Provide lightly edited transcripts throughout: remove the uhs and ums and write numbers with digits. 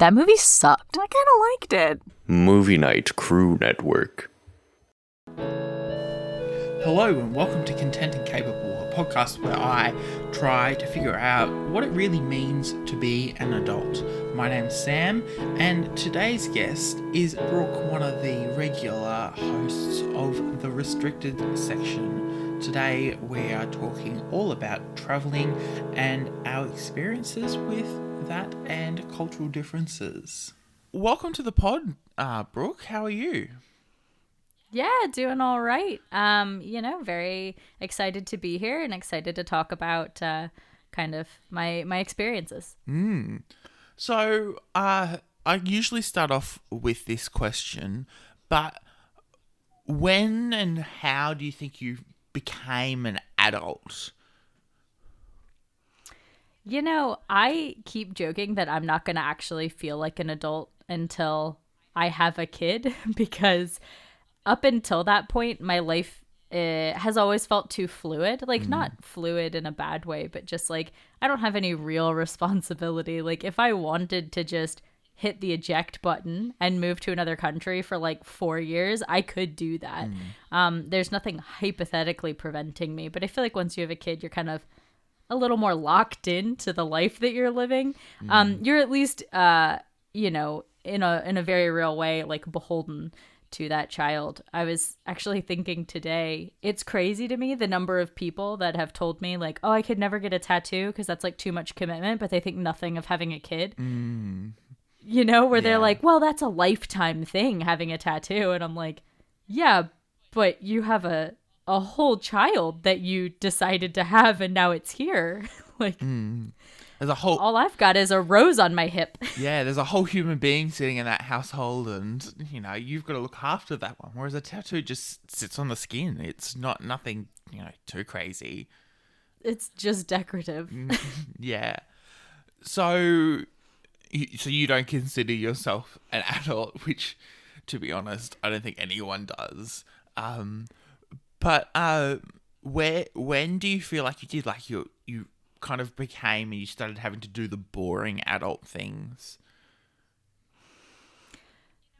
That movie sucked. I kind of liked it. Movie Night Crew Network. Hello and welcome to Content and Capable, a podcast where I try to figure out what it really means to be an adult. My name's Sam, and today's guest is Brooke, one of the regular hosts of the Restricted section. Today we are talking all about travelling and our experiences with that and cultural differences. Welcome to the pod, Brooke. How are you? Yeah, doing all right. Very excited to be here and excited to talk about kind of my experiences. So, I usually start off with this question, but when and how do you think you became an adult? You know, I keep joking that I'm not going to actually feel like an adult until I have a kid because up until that point, my life has always felt too fluid. Like, not fluid in a bad way, but just like, I don't have any real responsibility. Like, if I wanted to just hit the eject button and move to another country for like 4 years, I could do that. There's nothing hypothetically preventing me. But I feel like once you have a kid, you're kind of a little more locked into the life that you're living. You're at least, in a very real way, like beholden to that child. I was actually thinking today, it's crazy to me the number of people that have told me like, oh, I could never get a tattoo because that's like too much commitment, but they think nothing of having a kid. They're like, well, that's a lifetime thing, having a tattoo. And I'm like, yeah, but you have a whole child that you decided to have and now it's here. There's a whole... all I've got is a rose on my hip. Yeah, there's a whole human being sitting in that household and, you've got to look after that one. Whereas a tattoo just sits on the skin. It's nothing, too crazy. It's just decorative. Yeah. So you don't consider yourself an adult, which, to be honest, I don't think anyone does. But when do you feel like you did? Like you kind of became and you started having to do the boring adult things?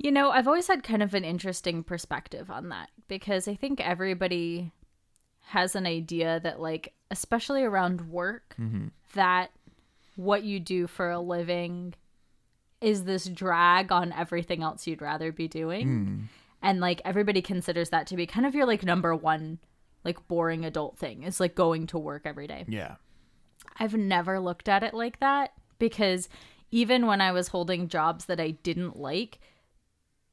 I've always had kind of an interesting perspective on that because I think everybody has an idea that, like, especially around work, that what you do for a living is this drag on everything else you'd rather be doing. And, like, everybody considers that to be kind of your, like, number one, like, boring adult thing. It's, like, going to work every day. Yeah. I've never looked at it like that because even when I was holding jobs that I didn't like,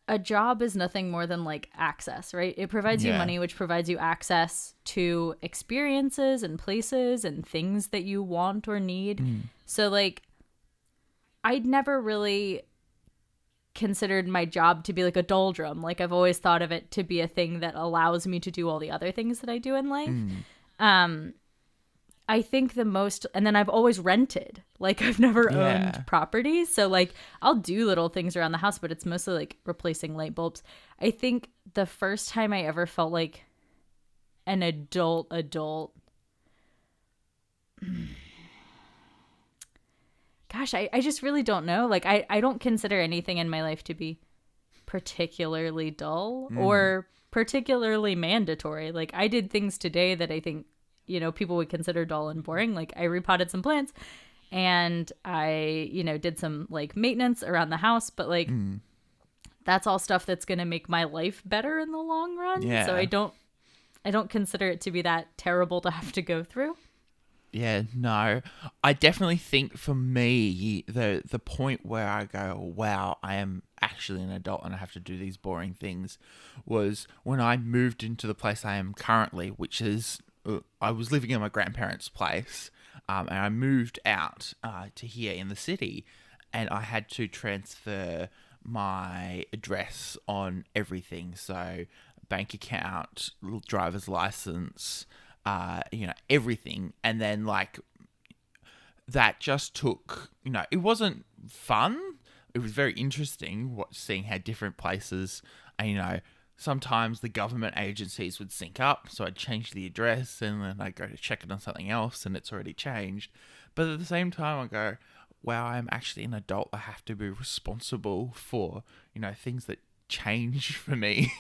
a job is nothing more than, like, access, right? It provides you money, which provides you access to experiences and places and things that you want or need. So, like, I'd never really considered my job to be like a doldrum. Like, I've always thought of it to be a thing that allows me to do all the other things that I do in life. I think and then I've always rented. Like, I've never owned property. So, like, I'll do little things around the house, but it's mostly like replacing light bulbs. I think the first time I ever felt like an adult, gosh, I just really don't know. Like, I don't consider anything in my life to be particularly dull or particularly mandatory. Like, I did things today that I think, people would consider dull and boring. Like, I repotted some plants and I, did some, like, maintenance around the house. But, like, that's all stuff that's going to make my life better in the long run. Yeah. So I don't consider it to be that terrible to have to go through. Yeah, no. I definitely think for me, the point where I go, wow, I am actually an adult and I have to do these boring things, was when I moved into the place I am currently, which is, I was living in my grandparents' place, and I moved out to here in the city, and I had to transfer my address on everything. So bank account, driver's license, everything. And then, like, that just took, it wasn't fun. It was very interesting seeing how different places, and, sometimes the government agencies would sync up. So I'd change the address and then I'd go to check it on something else and it's already changed. But at the same time, I go, wow, I'm actually an adult. I have to be responsible for, things that change for me.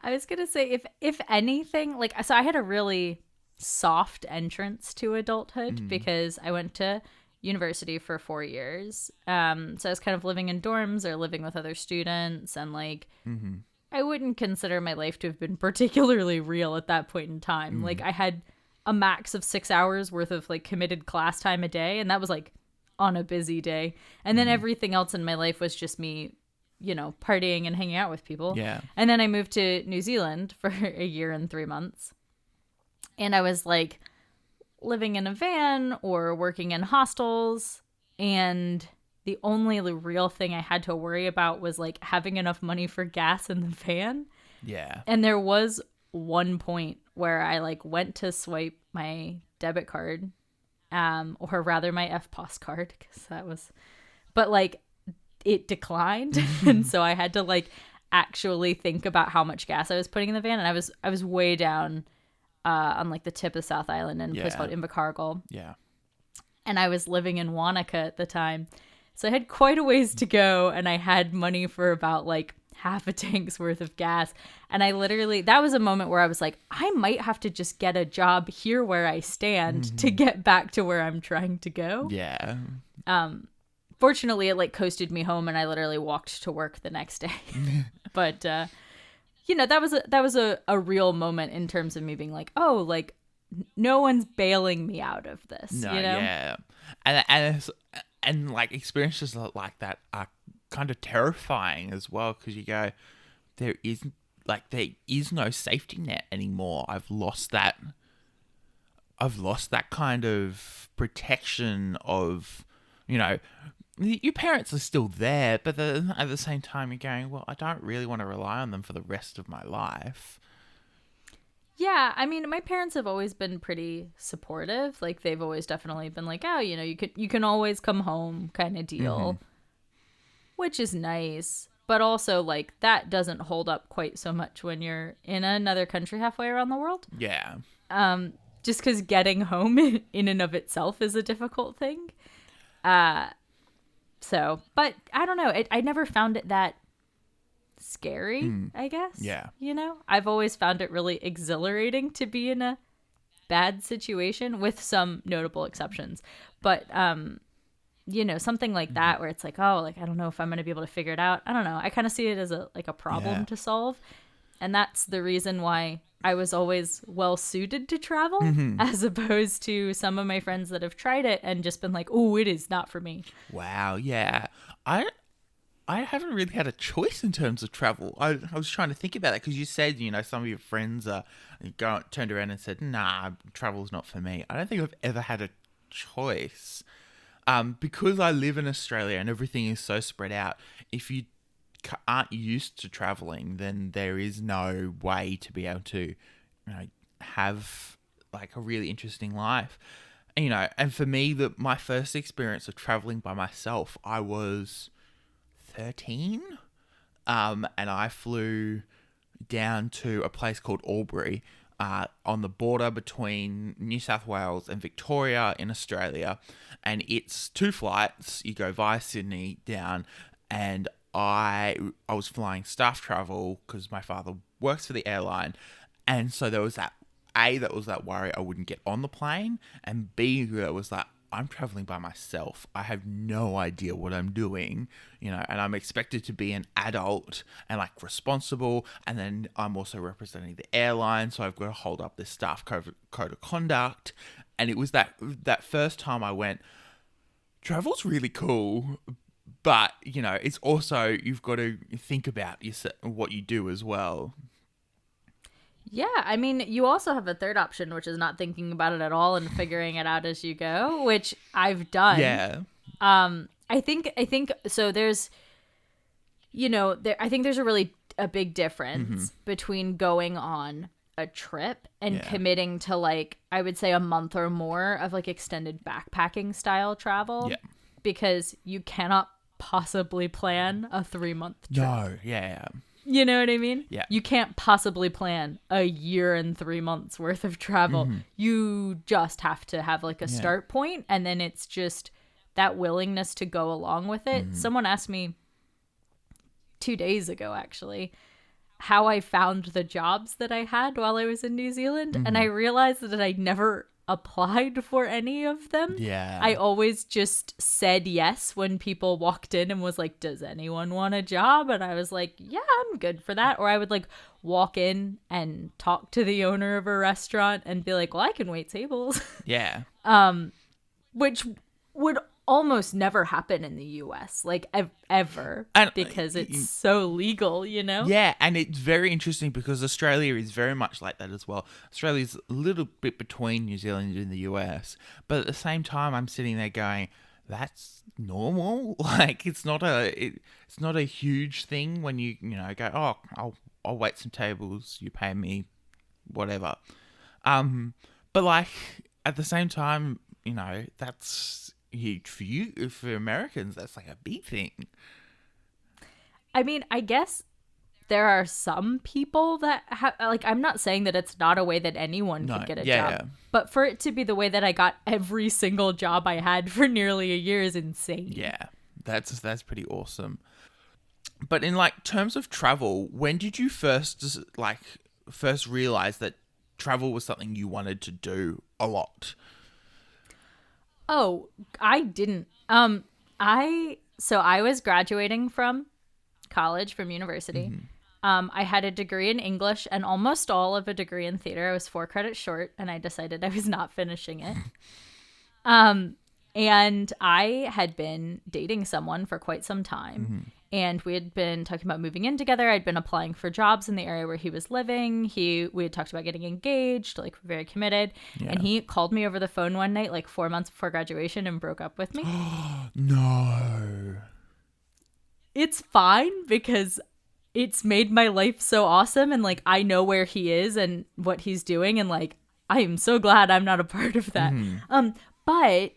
I was gonna say, if anything, like, so I had a really soft entrance to adulthood because I went to university for 4 years. So I was kind of living in dorms or living with other students, and like, I wouldn't consider my life to have been particularly real at that point in time. Like, I had a max of 6 hours worth of like committed class time a day, and that was like on a busy day. And then everything else in my life was just me, partying and hanging out with people. Yeah. And then I moved to New Zealand for a year and 3 months. And I was like living in a van or working in hostels. And the only real thing I had to worry about was like having enough money for gas in the van. Yeah. And there was one point where I like went to swipe my debit card, or rather my FPOS card, because that was, but like, it declined. And so I had to like actually think about how much gas I was putting in the van. And I was way down on like the tip of South Island in a place called Invercargill. Yeah. And I was living in Wanaka at the time. So I had quite a ways to go, and I had money for about like half a tank's worth of gas. And I literally, that was a moment where I was like, I might have to just get a job here where I stand to get back to where I'm trying to go. Yeah. Fortunately, it like coasted me home, and I literally walked to work the next day. But that was a real moment in terms of me being like, oh, like no one's bailing me out of this. No, you know? yeah, and like experiences like that are kind of terrifying as well, because you go, there is no safety net anymore. I've lost that kind of protection of, your parents are still there, but at the same time you're going, well, I don't really want to rely on them for the rest of my life. Yeah, I mean, my parents have always been pretty supportive. Like, they've always definitely been like, oh, you can always come home kind of deal, which is nice. But also, like, that doesn't hold up quite so much when you're in another country halfway around the world. Yeah. Just because getting home in and of itself is a difficult thing. So, but I don't know. I never found it that scary, I guess. Yeah. I've always found it really exhilarating to be in a bad situation, with some notable exceptions. But, something like that where it's like, oh, like, I don't know if I'm going to be able to figure it out. I don't know. I kind of see it as a problem to solve. And that's the reason why I was always well suited to travel, as opposed to some of my friends that have tried it and just been like, oh, it is not for me. Wow. Yeah. I haven't really had a choice in terms of travel. I was trying to think about it, because you said, some of your friends turned around and said, nah, travel's not for me. I don't think I've ever had a choice. Because I live in Australia and everything is so spread out, if you aren't used to traveling, then there is no way to be able to, have like a really interesting life. And for me, my first experience of traveling by myself, I was 13, and I flew down to a place called Albury, on the border between New South Wales and Victoria in Australia, and it's 2 flights. You go via Sydney down, and I was flying staff travel because my father works for the airline, and so there was that worry I wouldn't get on the plane, and B, there was that I'm traveling by myself. I have no idea what I'm doing, and I'm expected to be an adult and like responsible. And then I'm also representing the airline, so I've got to hold up this staff code of conduct. And it was that first time I went, travel's really cool, but it's also, you've got to think about what you do as well. Yeah, I mean, you also have a third option, which is not thinking about it at all and figuring it out as you go, which I've done. Yeah. I think so. There's, I think there's a big difference between going on a trip and committing to like, I would say a month or more of like extended backpacking style travel. Yeah. Because you cannot possibly plan a 3-month trip. No, yeah. You know what I mean? Yeah. You can't possibly plan a year and 3 months worth of travel. You just have to have like a start point, and then it's just that willingness to go along with it. Someone asked me 2 days ago, actually, how I found the jobs that I had while I was in New Zealand. And I realized that I never applied for any of them. Yeah. I always just said yes when people walked in and was like, does anyone want a job? And I was like, yeah, I'm good for that. Or I would like walk in and talk to the owner of a restaurant and be like, well, I can wait tables. Yeah. Which would almost never happen in the US, like ever, And, because it's so legal, you know? Yeah, and it's very interesting because Australia is very much like that as well. Australia's a little bit between New Zealand and the US, but at the same time, I'm sitting there going, "That's normal." Like it's not a huge thing when you go, "Oh, I'll wait some tables. You pay me, whatever." But like at the same time, that's huge for you. For Americans, that's like a big thing. I mean, I guess there are some people that have, like, I'm not saying that it's not a way that anyone could get a job, but for it to be the way that I got every single job I had for nearly a year is insane. Yeah, that's pretty awesome. But in like terms of travel, when did you first realize that travel was something you wanted to do a lot? Oh, I didn't. I was graduating from college, from university. I had a degree in English and almost all of a degree in theater. I was 4 credits short, and I decided I was not finishing it. And I had been dating someone for quite some time, and we had been talking about moving in together. I'd been applying for jobs in the area where he was living. We had talked about getting engaged, like very committed. Yeah. And he called me over the phone one night, like 4 months before graduation, and broke up with me. No. It's fine because it's made my life so awesome, and like I know where he is and what he's doing, and like I am so glad I'm not a part of that. But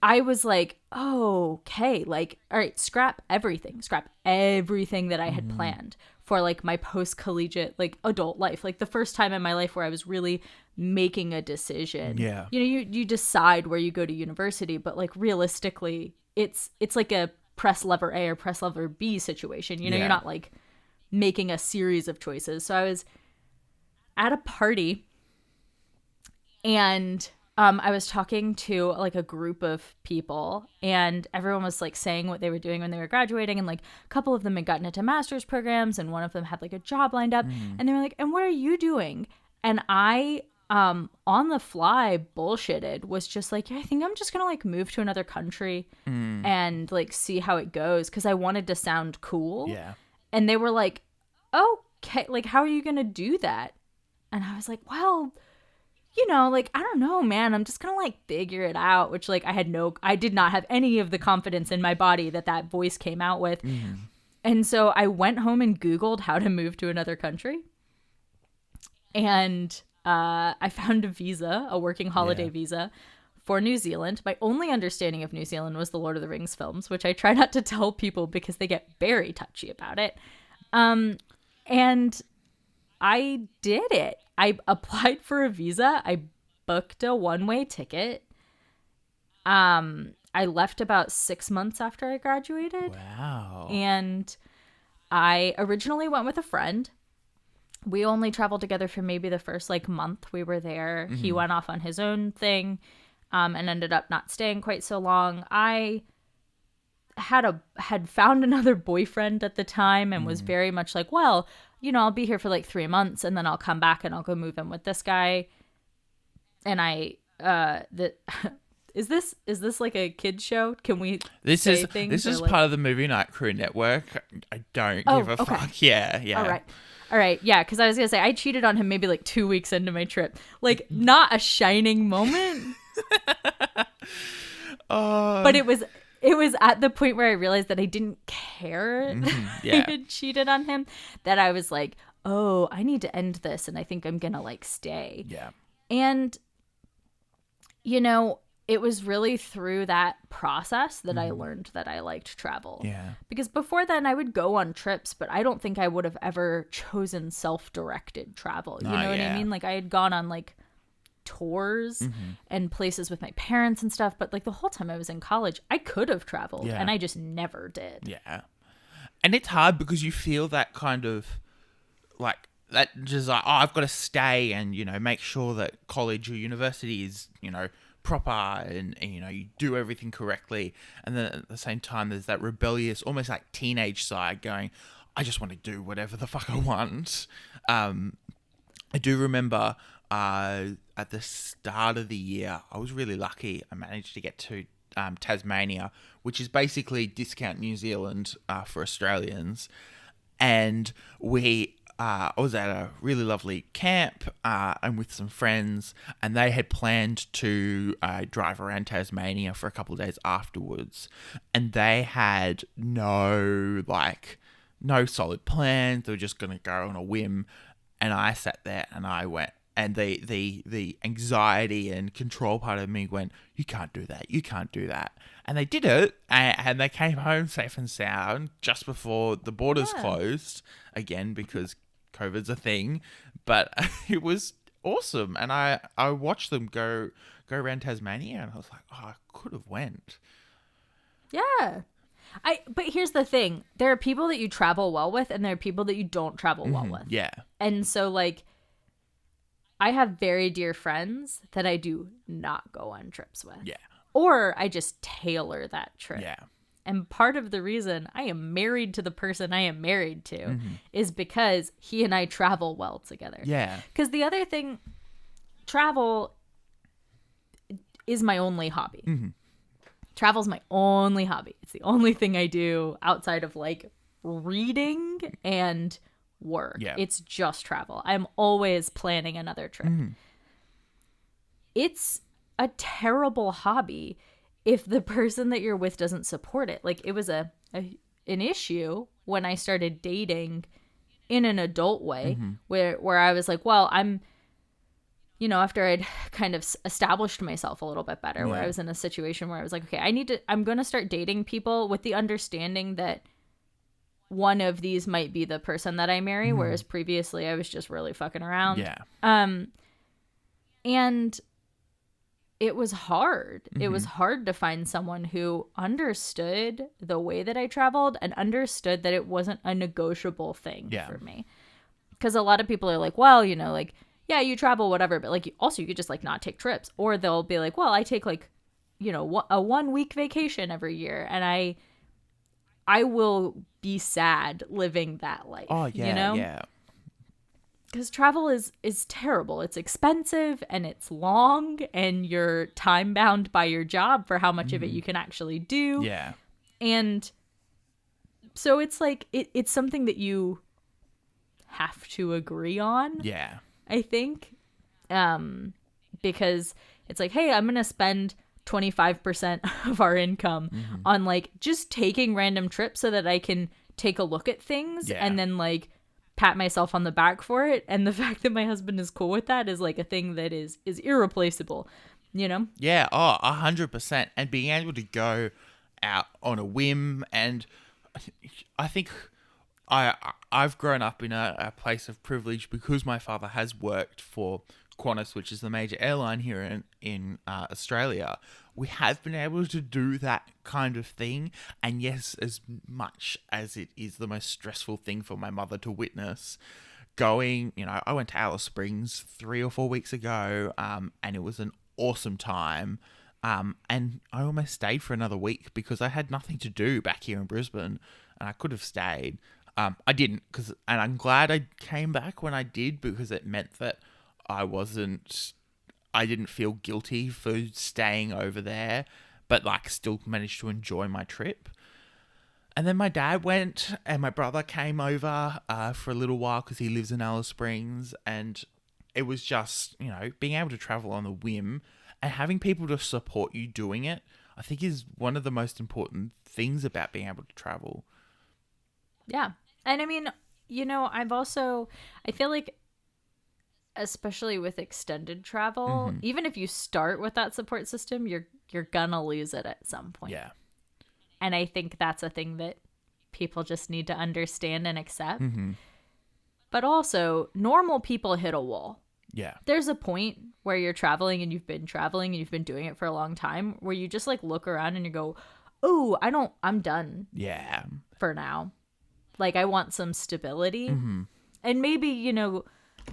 I was like, oh, okay, like, all right, scrap everything that I had planned for like my post-collegiate, like adult life, like the first time in my life where I was really making a decision. Yeah. You decide where you go to university, but like realistically, it's like a press lever A or press lever B situation. You're not like making a series of choices. So I was at a party, and I was talking to like a group of people, and everyone was like saying what they were doing when they were graduating, and like a couple of them had gotten into master's programs, and one of them had like a job lined up, and they were like, and what are you doing? And I on the fly bullshitted, was just like, yeah, I think I'm just gonna like move to another country and like see how it goes, because I wanted to sound cool. Yeah. And they were like, okay, like how are you gonna do that? And I was like, well, like, I don't know, man. I'm just gonna like figure it out, which like I did not have any of the confidence in my body that voice came out with. And so I went home and Googled how to move to another country. And I found a working holiday visa for New Zealand. My only understanding of New Zealand was the Lord of the Rings films, which I try not to tell people because they get very touchy about it. And I did it. I applied for a visa. I booked a one-way ticket. I left about 6 months after I graduated. Wow. And I originally went with a friend. We only traveled together for maybe the first like month we were there. He went off on his own thing, and ended up not staying quite so long. I had found another boyfriend at the time and was very much like, well, I'll be here for like 3 months and then I'll come back and I'll go move in with this guy. And is this like a kid show? Can we say things? This is like... part of the Movie Night Crew Network. I don't give a fuck. Yeah. All right. Yeah. Cause I was going to say, I cheated on him maybe like 2 weeks into my trip. Like not a shining moment, but it was at the point where I realized that I didn't care that I had cheated on him, that I was like, oh, I need to end this. And I think I'm going to like stay. Yeah. And, it was really through that process that I learned that I liked travel. Yeah. Because before then I would go on trips, but I don't think I would have ever chosen self-directed travel. You know what I mean? Like I had gone on like tours and places with my parents and stuff. But like the whole time I was in college, I could have traveled and I just never did. Yeah. And it's hard because you feel that kind of like that just like, oh, I've got to stay and, you know, make sure that college or university is, you know, proper and, you know, you do everything correctly. And then at the same time, there's that rebellious, almost like teenage side going, I just want to do whatever the fuck I want. I do remember at the start of the year, I was really lucky. I managed to get to Tasmania, which is basically discount New Zealand for Australians. And I was at a really lovely camp and with some friends, and they had planned to drive around Tasmania for a couple of days afterwards. And they had no solid plans. They were just going to go on a whim. And I sat there and I went, and the anxiety and control part of me went, you can't do that. You can't do that. And they did it, and they came home safe and sound just before the borders closed again because COVID's a thing. But it was awesome, and I watched them go around Tasmania, and I was like, oh, I could have went. Yeah. But here's the thing. There are people that you travel well with, and there are people that you don't travel well with. Yeah. And so, like, I have very dear friends that I do not go on trips with. Yeah. Or I just tailor that trip. Yeah. And part of the reason I am married to the person I am married to is because he and I travel well together. Yeah. Because the other thing, travel is my only hobby. Travel's my only hobby. It's the only thing I do outside of like reading and work. Yeah. It's just travel. I'm always planning another trip. It's a terrible hobby if the person that you're with doesn't support it. Like, it was an issue when I started dating in an adult way where I was like, well, I'm, you know, after I'd kind of established myself a little bit better, where I was in a situation where I was like, okay, I'm going to start dating people with the understanding that one of these might be the person that I marry, whereas previously I was just really fucking around. Yeah. And it was hard. It was hard to find someone who understood the way that I traveled and understood that it wasn't a negotiable thing for me. Because a lot of people are like, well, you know, like, yeah, you travel, whatever, but like, also you could just like not take trips. Or they'll be like, well, I take like, you know, a 1 week vacation every year, and I will be sad living that life. Oh yeah, you know? yeah. Because travel is terrible. It's expensive and it's long, and you're time bound by your job for how much of it you can actually do. Yeah. And so it's like it's something that you have to agree on. Yeah. I think, because it's like, hey, I'm going to spend 25% of our income on like just taking random trips so that I can take a look at things and then like pat myself on the back for it. And the fact that my husband is cool with that is like a thing that is irreplaceable, you know? Yeah. Oh, 100%. And being able to go out on a whim, and I think I've grown up in a place of privilege because my father has worked for Qantas, which is the major airline here in Australia. We have been able to do that kind of thing. And yes, as much as it is the most stressful thing for my mother to witness, going, you know, I went to Alice Springs 3 or 4 weeks ago, and it was an awesome time. And I almost stayed for another week because I had nothing to do back here in Brisbane, and I could have stayed. I didn't, and I'm glad I came back when I did, because it meant that I didn't feel guilty for staying over there, but like still managed to enjoy my trip. And then my dad went, and my brother came over for a little while because he lives in Alice Springs, and it was just, you know, being able to travel on a whim and having people to support you doing it, I think is one of the most important things about being able to travel. Yeah. And I mean, you know, I feel like, especially with extended travel, even if you start with that support system, you're gonna lose it at some point. Yeah. And I think that's a thing that people just need to understand and accept. But also, normal people hit a wall. Yeah. There's a point where you're traveling and you've been doing it for a long time, where you just like look around and you go, oh, I'm done Yeah. for now. Like, I want some stability. Mm-hmm. And maybe, you know,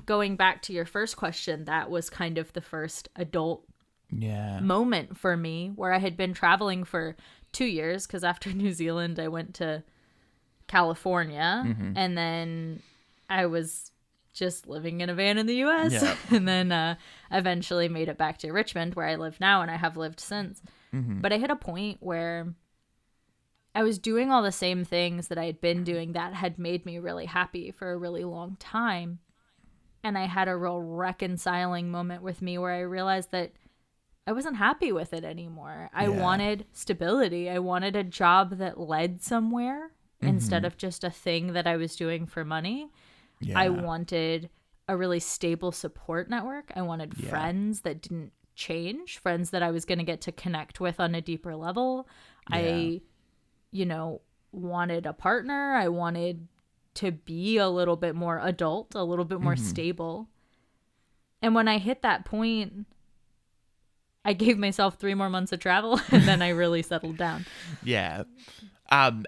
going back to your first question, that was kind of the first adult moment for me, where I had been traveling for 2 years, because after New Zealand, I went to California, and then I was just living in a van in the US, and then eventually made it back to Richmond, where I live now, and I have lived since. But I hit a point where I was doing all the same things that I had been doing that had made me really happy for a really long time. And I had a real reconciling moment with me where I realized that I wasn't happy with it anymore. I wanted stability. I wanted a job that led somewhere instead of just a thing that I was doing for money. Yeah. I wanted a really stable support network. I wanted friends that didn't change, friends that I was going to get to connect with on a deeper level. I wanted a partner. I wanted to be a little bit more adult, a little bit more stable. And when I hit that point, I gave myself 3 more months of travel, and then I really settled down. Yeah.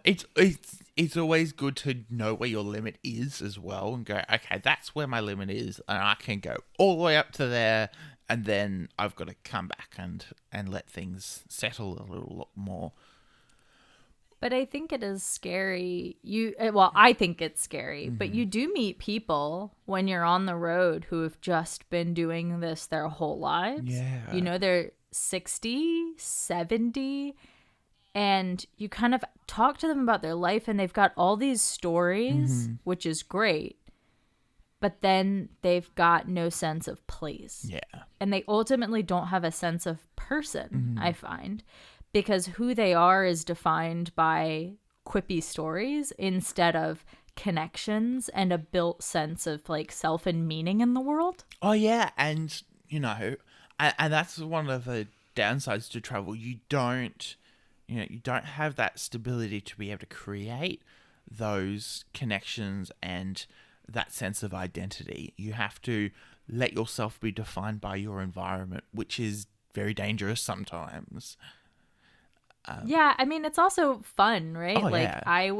It's always good to know where your limit is as well, and go, okay, that's where my limit is, and I can go all the way up to there, and then I've got to come back and let things settle a little more. But I think it is scary. I think it's scary, but you do meet people when you're on the road who have just been doing this their whole lives. Yeah. You know, they're 60, 70, and you kind of talk to them about their life, and they've got all these stories, which is great, but then they've got no sense of place. Yeah. And they ultimately don't have a sense of person, I find. Because who they are is defined by quippy stories instead of connections and a built sense of like self and meaning in the world. Oh yeah, and and that's one of the downsides to travel. You don't have that stability to be able to create those connections and that sense of identity. You have to let yourself be defined by your environment, which is very dangerous sometimes. Yeah, I mean, it's also fun, right? Oh, like, yeah.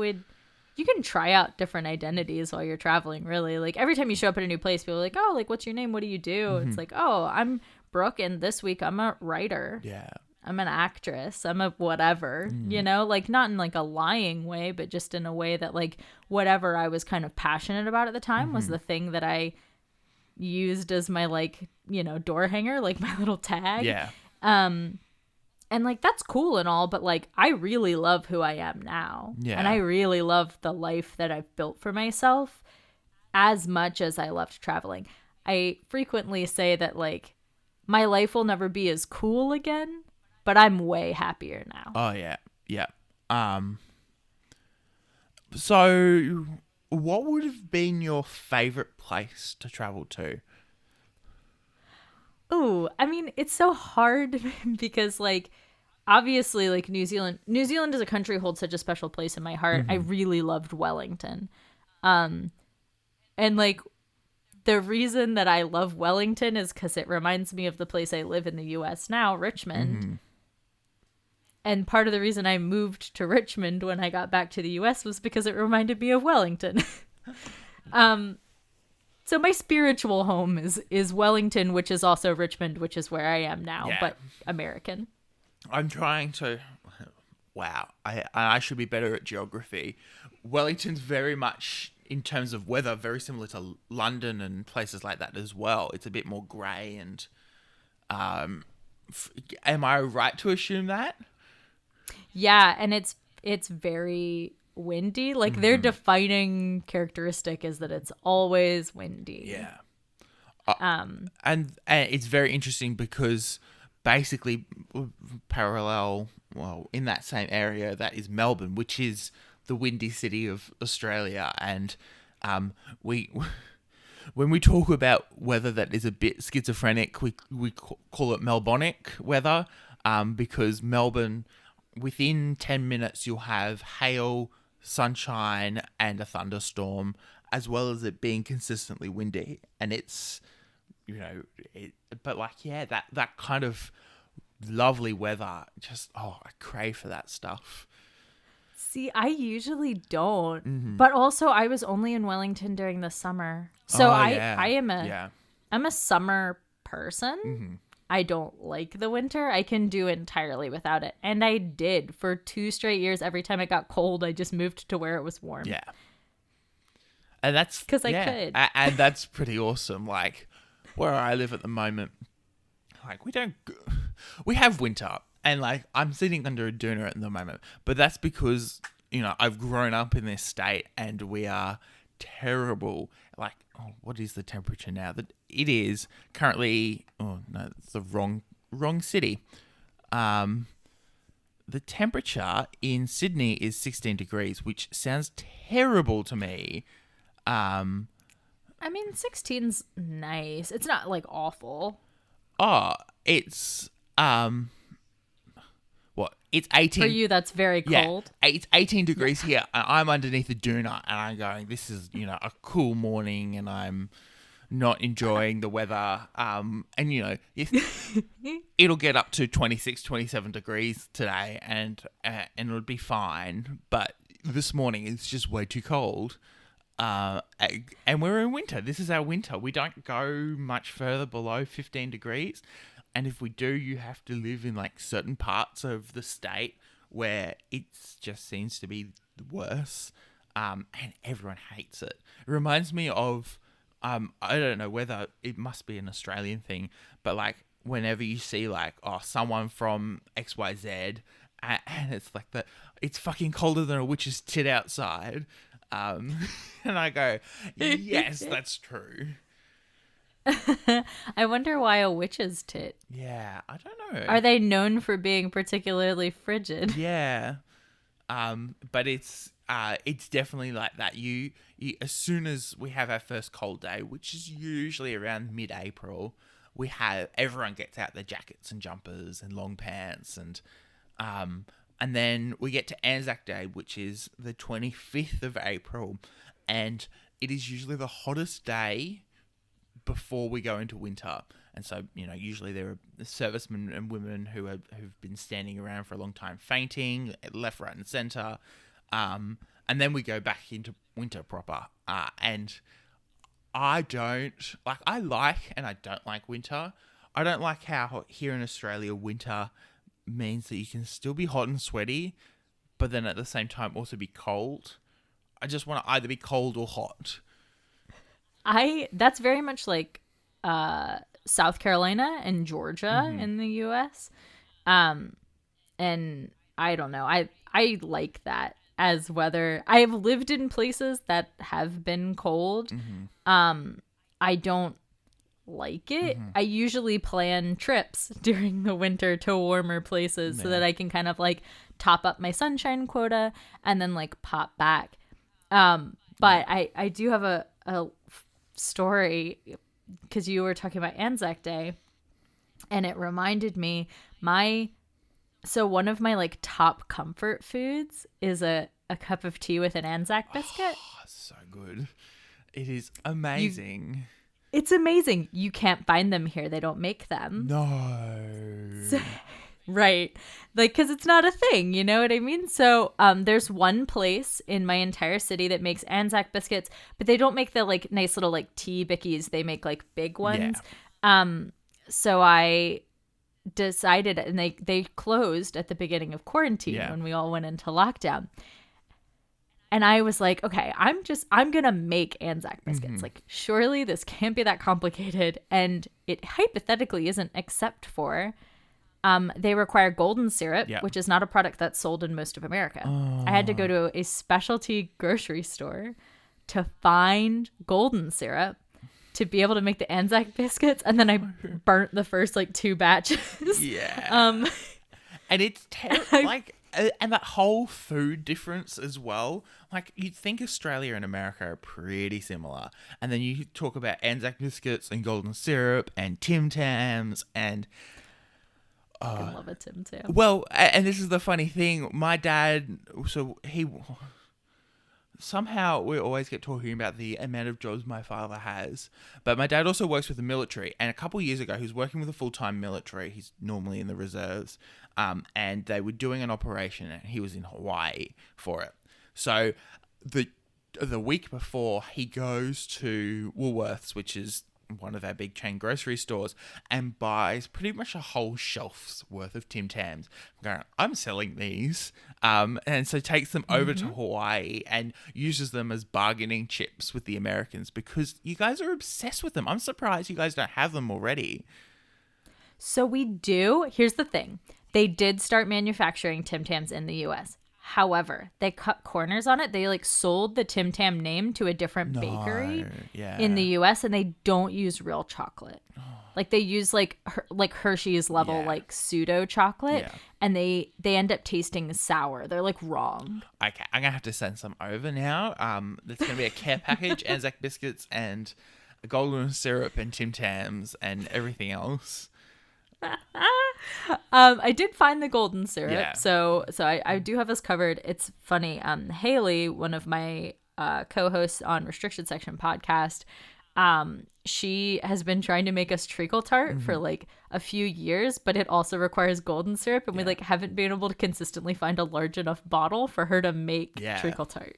you can try out different identities while you're traveling, really. Like, every time you show up at a new place, people are like, oh, like, what's your name? What do you do? It's like, oh, I'm Brooke, and this week I'm a writer. Yeah. I'm an actress. I'm a whatever, you know? Like, not in, like, a lying way, but just in a way that, like, whatever I was kind of passionate about at the time was the thing that I used as my, like, you know, door hanger, like, my little tag. Yeah. And, like, that's cool and all, but, like, I really love who I am now. Yeah. And I really love the life that I've built for myself as much as I loved traveling. I frequently say that, like, my life will never be as cool again, but I'm way happier now. Oh, yeah. Yeah. So, what would have been your favorite place to travel to? Ooh, I mean, it's so hard because, like, obviously, like, New Zealand as a country holds such a special place in my heart. I really loved Wellington. And, like, the reason that I love Wellington is because it reminds me of the place I live in the U.S. now, Richmond. And part of the reason I moved to Richmond when I got back to the U.S. was because it reminded me of Wellington. So my spiritual home is Wellington, which is also Richmond, which is where I am now, but American. I'm trying to... Wow. I should be better at geography. Wellington's very much, in terms of weather, very similar to London and places like that as well. It's a bit more grey and... am I right to assume that? Yeah, and it's very windy. Like, their defining characteristic is that it's always windy. Yeah. And it's very interesting because basically parallel, well, in that same area, that is Melbourne, which is the windy city of Australia. And when we talk about weather that is a bit schizophrenic, we call it Melbonic weather, because Melbourne, within 10 minutes, you'll have hail, sunshine, and a thunderstorm, as well as it being consistently windy. And it's but like, yeah, that kind of lovely weather, just, I crave for that stuff. See, I usually don't, but also I was only in Wellington during the summer, so I am I'm a summer person. I don't like the winter. I can do entirely without it, and I did for 2 straight years. Every time it got cold, I just moved to where it was warm. Yeah, and that's because I could, and that's pretty awesome. Like where I live at the moment, like we have winter, and like I'm sitting under a doona at the moment, but that's because I've grown up in this state, and we are terrible. Like, what is the temperature now? That it is currently. Oh no, it's the wrong city. The temperature in Sydney is 16 degrees, which sounds terrible to me. I mean, 16's nice. It's not like awful. It's it's 18 for you. That's very cold. Yeah, it's 18 degrees here. I'm underneath the doona, and I'm going, this is a cool morning, and I'm not enjoying the weather. And it'll get up to 26, 27 degrees today, and it'll be fine. But this morning it's just way too cold. And we're in winter. This is our winter. We don't go much further below 15 degrees. And if we do, you have to live in like certain parts of the state where it just seems to be worse. And everyone hates it. It reminds me of, I don't know whether it must be an Australian thing, but like whenever you see like, someone from XYZ, and it's like it's fucking colder than a witch's tit outside. And I go, yes, that's true. I wonder why a witch's tit. Yeah, I don't know. Are they known for being particularly frigid? Yeah. But it's definitely like that. You as soon as we have our first cold day, which is usually around mid-April, everyone gets out their jackets and jumpers and long pants, and then we get to Anzac Day, which is the 25th of April, and it is usually the hottest day before we go into winter. And so, usually there are servicemen and women who've been standing around for a long time fainting, left, right, and centre. And then we go back into winter proper. And I don't and I don't like winter. I don't like how here in Australia, winter means that you can still be hot and sweaty, but then at the same time also be cold. I just want to either be cold or hot. That's very much like South Carolina and Georgia in the US. And I don't know. I like that as weather. I have lived in places that have been cold. I don't like it. I usually plan trips during the winter to warmer places so that I can kind of like top up my sunshine quota and then like pop back. But I do have a story, because you were talking about Anzac Day, and it reminded me one of my like top comfort foods is a cup of tea with an Anzac biscuit. So good. It is amazing. It's amazing. You can't find them here. They don't make them. No. Right. Like, because it's not a thing, you know what I mean? So there's one place in my entire city that makes Anzac biscuits, but they don't make the like nice little like tea bickies. They make like big ones. Yeah. So I decided, and they closed at the beginning of quarantine when we all went into lockdown. And I was like, okay, I'm going to make Anzac biscuits. Like, surely this can't be that complicated. And it hypothetically isn't, except for they require golden syrup, which is not a product that's sold in most of America. I had to go to a specialty grocery store to find golden syrup to be able to make the Anzac biscuits. And then I burnt the first like 2 batches. Yeah. And it's terrible. And that whole food difference as well. Like, you'd think Australia and America are pretty similar. And then you talk about Anzac biscuits and golden syrup and Tim Tams and... I love a Tim Tam. Well, and this is the funny thing. My dad, somehow we always get talking about the amount of jobs my father has. But my dad also works with the military. And a couple of years ago, he was working with a full-time military. He's normally in the reserves. And they were doing an operation and he was in Hawaii for it. So the week before, he goes to Woolworths, which is one of our big chain grocery stores, and buys pretty much a whole shelf's worth of Tim Tams. I'm selling these. And so takes them over to Hawaii and uses them as bargaining chips with the Americans because you guys are obsessed with them. I'm surprised you guys don't have them already. So we do. Here's the thing. They did start manufacturing Tim Tams in the U.S. However, they cut corners on it. They like sold the Tim Tam name to a different bakery in the U.S. and they don't use real chocolate. Like they use like Hershey's level like pseudo chocolate, and they end up tasting sour. They're like wrong. Okay, I'm gonna have to send some over now. There's gonna be a care package, Anzac biscuits, and a golden syrup, and Tim Tams, and everything else. I did find the golden syrup, so I do have us covered. It's funny. Haley, one of my co-hosts on Restriction Section podcast, she has been trying to make us treacle tart for like a few years, but it also requires golden syrup, and we like haven't been able to consistently find a large enough bottle for her to make treacle tart.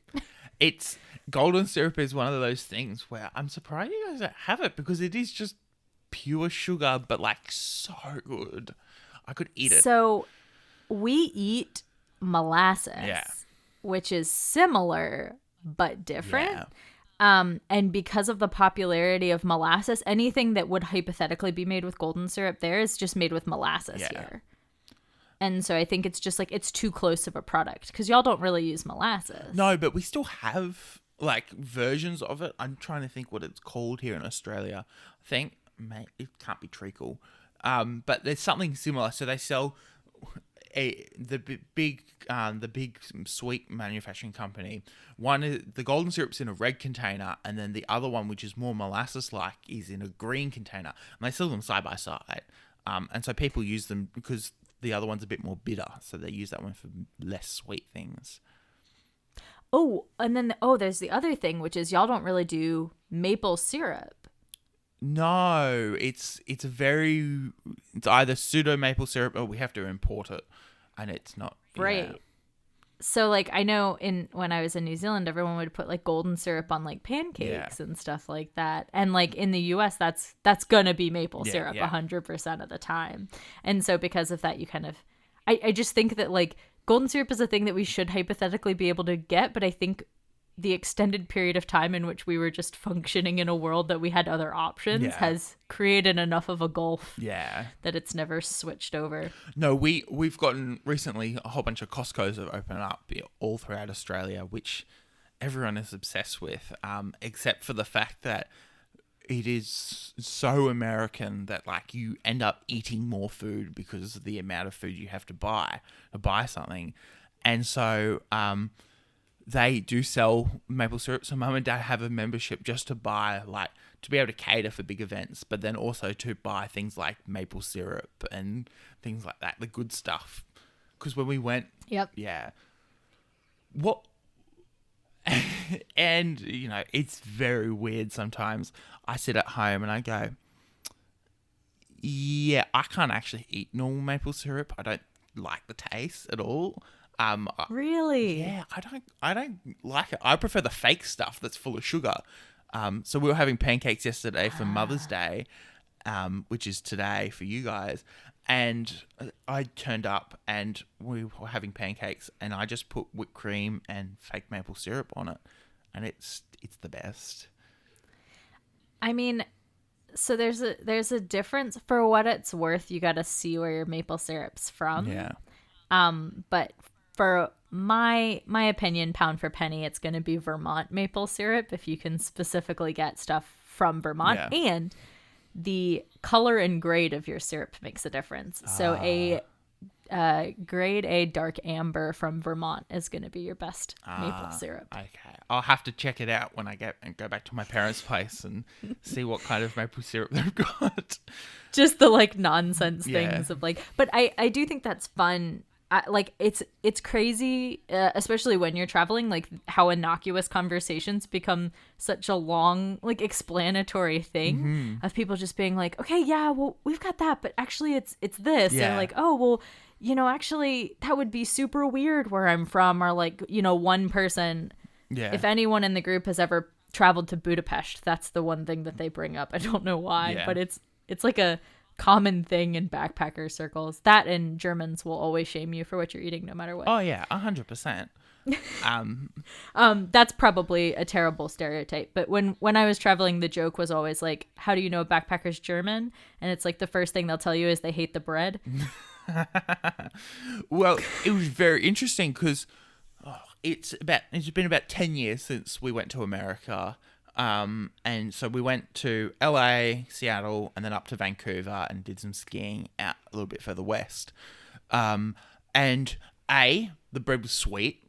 It's golden syrup is one of those things where I'm surprised you guys don't have it because it is just pure sugar, but like so good. I could eat it. So we eat molasses, which is similar but different. And because of the popularity of molasses, anything that would hypothetically be made with golden syrup there is just made with molasses here. And so I think it's just like it's too close of a product because y'all don't really use molasses. No, but we still have like versions of it. I'm trying to think what it's called here in Australia. I think it can't be treacle, but there's something similar. So they sell the big sweet manufacturing company. One is the golden syrup's in a red container, and then the other one, which is more molasses like, is in a green container. And they sell them side by side, and so people use them because the other one's a bit more bitter, so they use that one for less sweet things. Oh, and then there's the other thing, which is y'all don't really do maple syrup. No, it's either pseudo maple syrup or we have to import it, and it's not right. Yeah. So like I know when I was in New Zealand, everyone would put like golden syrup on like pancakes and stuff like that, and like in the U.S. that's gonna be maple syrup 100% of the time, and so because of that, you kind of I just think that like golden syrup is a thing that we should hypothetically be able to get, but I think the extended period of time in which we were just functioning in a world that we had other options has created enough of a gulf that it's never switched over. No, we've gotten recently a whole bunch of Costco's have opened up all throughout Australia, which everyone is obsessed with, except for the fact that it is so American that like you end up eating more food because of the amount of food you have to buy something. And so they do sell maple syrup. So mum and dad have a membership just to buy, like, to be able to cater for big events, but then also to buy things like maple syrup and things like that, the good stuff. Because when we went, what? And, you know, it's very weird sometimes. I sit at home and I go, I can't actually eat normal maple syrup. I don't like the taste at all. Really? Yeah, I don't like it. I prefer the fake stuff that's full of sugar. So we were having pancakes yesterday for Mother's Day, which is today for you guys. And I turned up and we were having pancakes and I just put whipped cream and fake maple syrup on it. And it's the best. I mean, so there's a difference. For what it's worth, you got to see where your maple syrup's from. Yeah. But for my opinion, pound for penny, it's going to be Vermont maple syrup if you can specifically get stuff from Vermont. Yeah. And the color and grade of your syrup makes a difference. So a grade A dark amber from Vermont is going to be your best maple syrup. Okay. I'll have to check it out when I go back to my parents' place and see what kind of maple syrup they've got. Just the like nonsense things of like, but I do think that's fun like it's crazy, especially when you're traveling, like how innocuous conversations become such a long, like, explanatory thing of people just being like, okay, yeah, well, we've got that, but actually it's this. Yeah. And like, oh, well, actually that would be super weird where I'm from. Or like, one person, Yeah. if anyone in the group has ever traveled to Budapest, that's the one thing that they bring up. I don't know why, Yeah. but it's like a common thing in backpacker circles. That, and Germans will always shame you for what you're eating no matter what. Oh yeah, 100%. That's probably a terrible stereotype, but when I was traveling, the joke was always like, how do you know a backpacker's German? And it's like the first thing they'll tell you is they hate the bread. Well, it was very interesting because it's been about 10 years since we went to America. And so we went to LA, Seattle, and then up to Vancouver and did some skiing out a little bit further west. And the bread was sweet.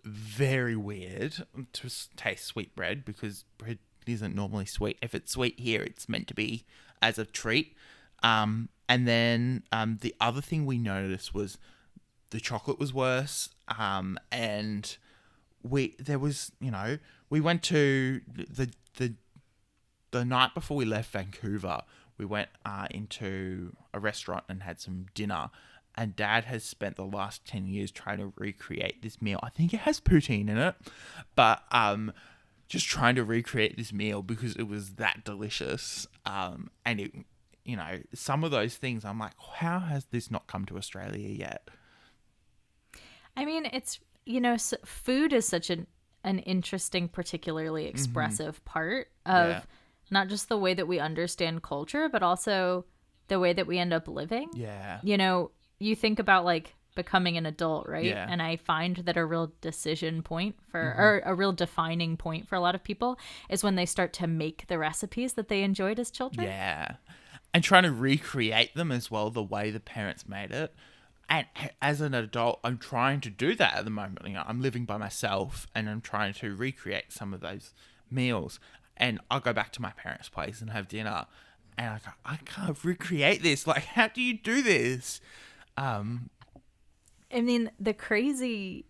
Very weird to taste sweet bread because bread isn't normally sweet. If it's sweet here, it's meant to be as a treat. And then the other thing we noticed was the chocolate was worse. And we went to the night before we left Vancouver, we went into a restaurant and had some dinner. And Dad has spent the last 10 years trying to recreate this meal. I think it has poutine in it, but just trying to recreate this meal because it was that delicious. And it, some of those things, I'm like, how has this not come to Australia yet? I mean, it's, food is such an interesting, particularly expressive part of not just the way that we understand culture, but also the way that we end up living. Yeah. You think about like becoming an adult, right? Yeah. And I find that a real decision point or a real defining point for a lot of people is when they start to make the recipes that they enjoyed as children. Yeah. And trying to recreate them as well, the way the parents made it. And as an adult, I'm trying to do that at the moment. I'm living by myself and I'm trying to recreate some of those meals. And I'll go back to my parents' place and have dinner. And I go, I can't recreate this. Like, how do you do this? I mean, the crazy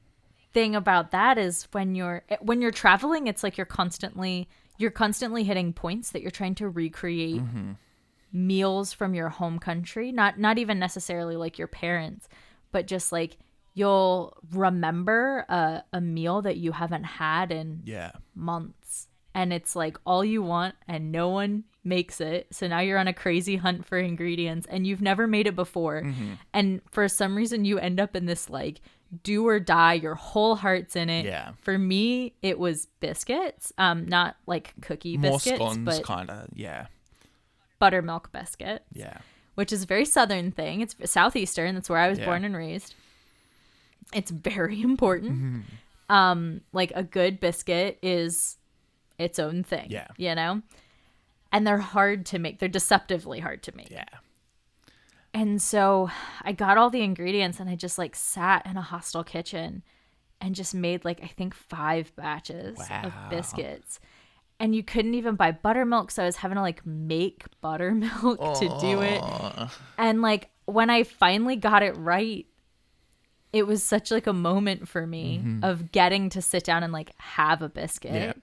thing about that is when you're traveling, it's like you're constantly hitting points that you're trying to recreate meals from your home country, not even necessarily like your parents, but just like you'll remember a meal that you haven't had in months, and it's like all you want and no one makes it, so now you're on a crazy hunt for ingredients and you've never made it before, and for some reason you end up in this like do or die, your whole heart's in it. For me, it was biscuits, not like cookie biscuits, more scones, but kind of. buttermilk biscuit, which is a very southern thing. It's southeastern. That's where I was born and raised. It's very important. Like a good biscuit is its own thing. And they're hard to make. They're deceptively hard to make. And so I got all the ingredients and I just like sat in a hostel kitchen and just made like, I think 5 batches of biscuits. And you couldn't even buy buttermilk, so I was having to like make buttermilk to do it. And like when I finally got it right, it was such like a moment for me of getting to sit down and like have a biscuit.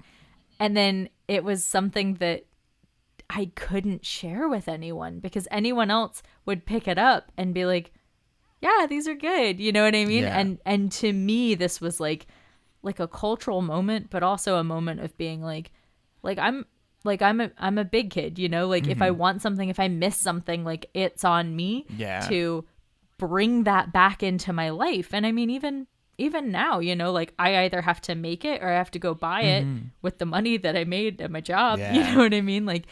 And then it was something that I couldn't share with anyone because anyone else would pick it up and be like, yeah, these are good. You know what I mean? And to me, this was like a cultural moment, but also a moment of being like I'm a big kid, like if I want something, if I miss something, like it's on me to bring that back into my life. And I mean, even now, like I either have to make it or I have to go buy it with the money that I made at my job. You know what I mean? Like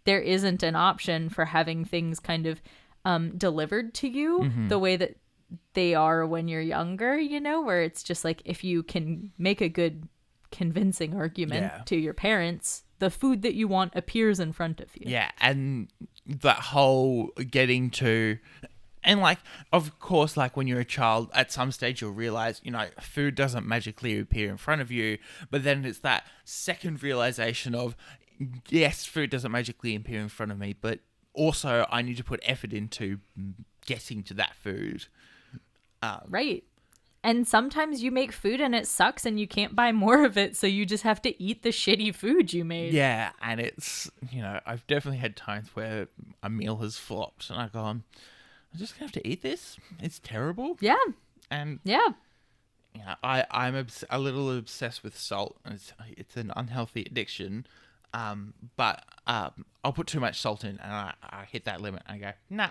there isn't an option for having things kind of delivered to you the way that they are when you're younger, where it's just like if you can make a good convincing argument to your parents, the food that you want appears in front of you. And that whole getting to, and like of course, like when you're a child, at some stage you'll realize food doesn't magically appear in front of you, but then it's that second realization of, yes, food doesn't magically appear in front of me, but also I need to put effort into getting to that food. Right. And sometimes you make food and it sucks and you can't buy more of it, so you just have to eat the shitty food you made. Yeah, and it's, I've definitely had times where a meal has flopped and I've gone, I'm just going to have to eat this? It's terrible. Yeah. And Yeah. I'm a little obsessed with salt. And it's an unhealthy addiction. But I'll put too much salt in and I hit that limit. And I go, nah,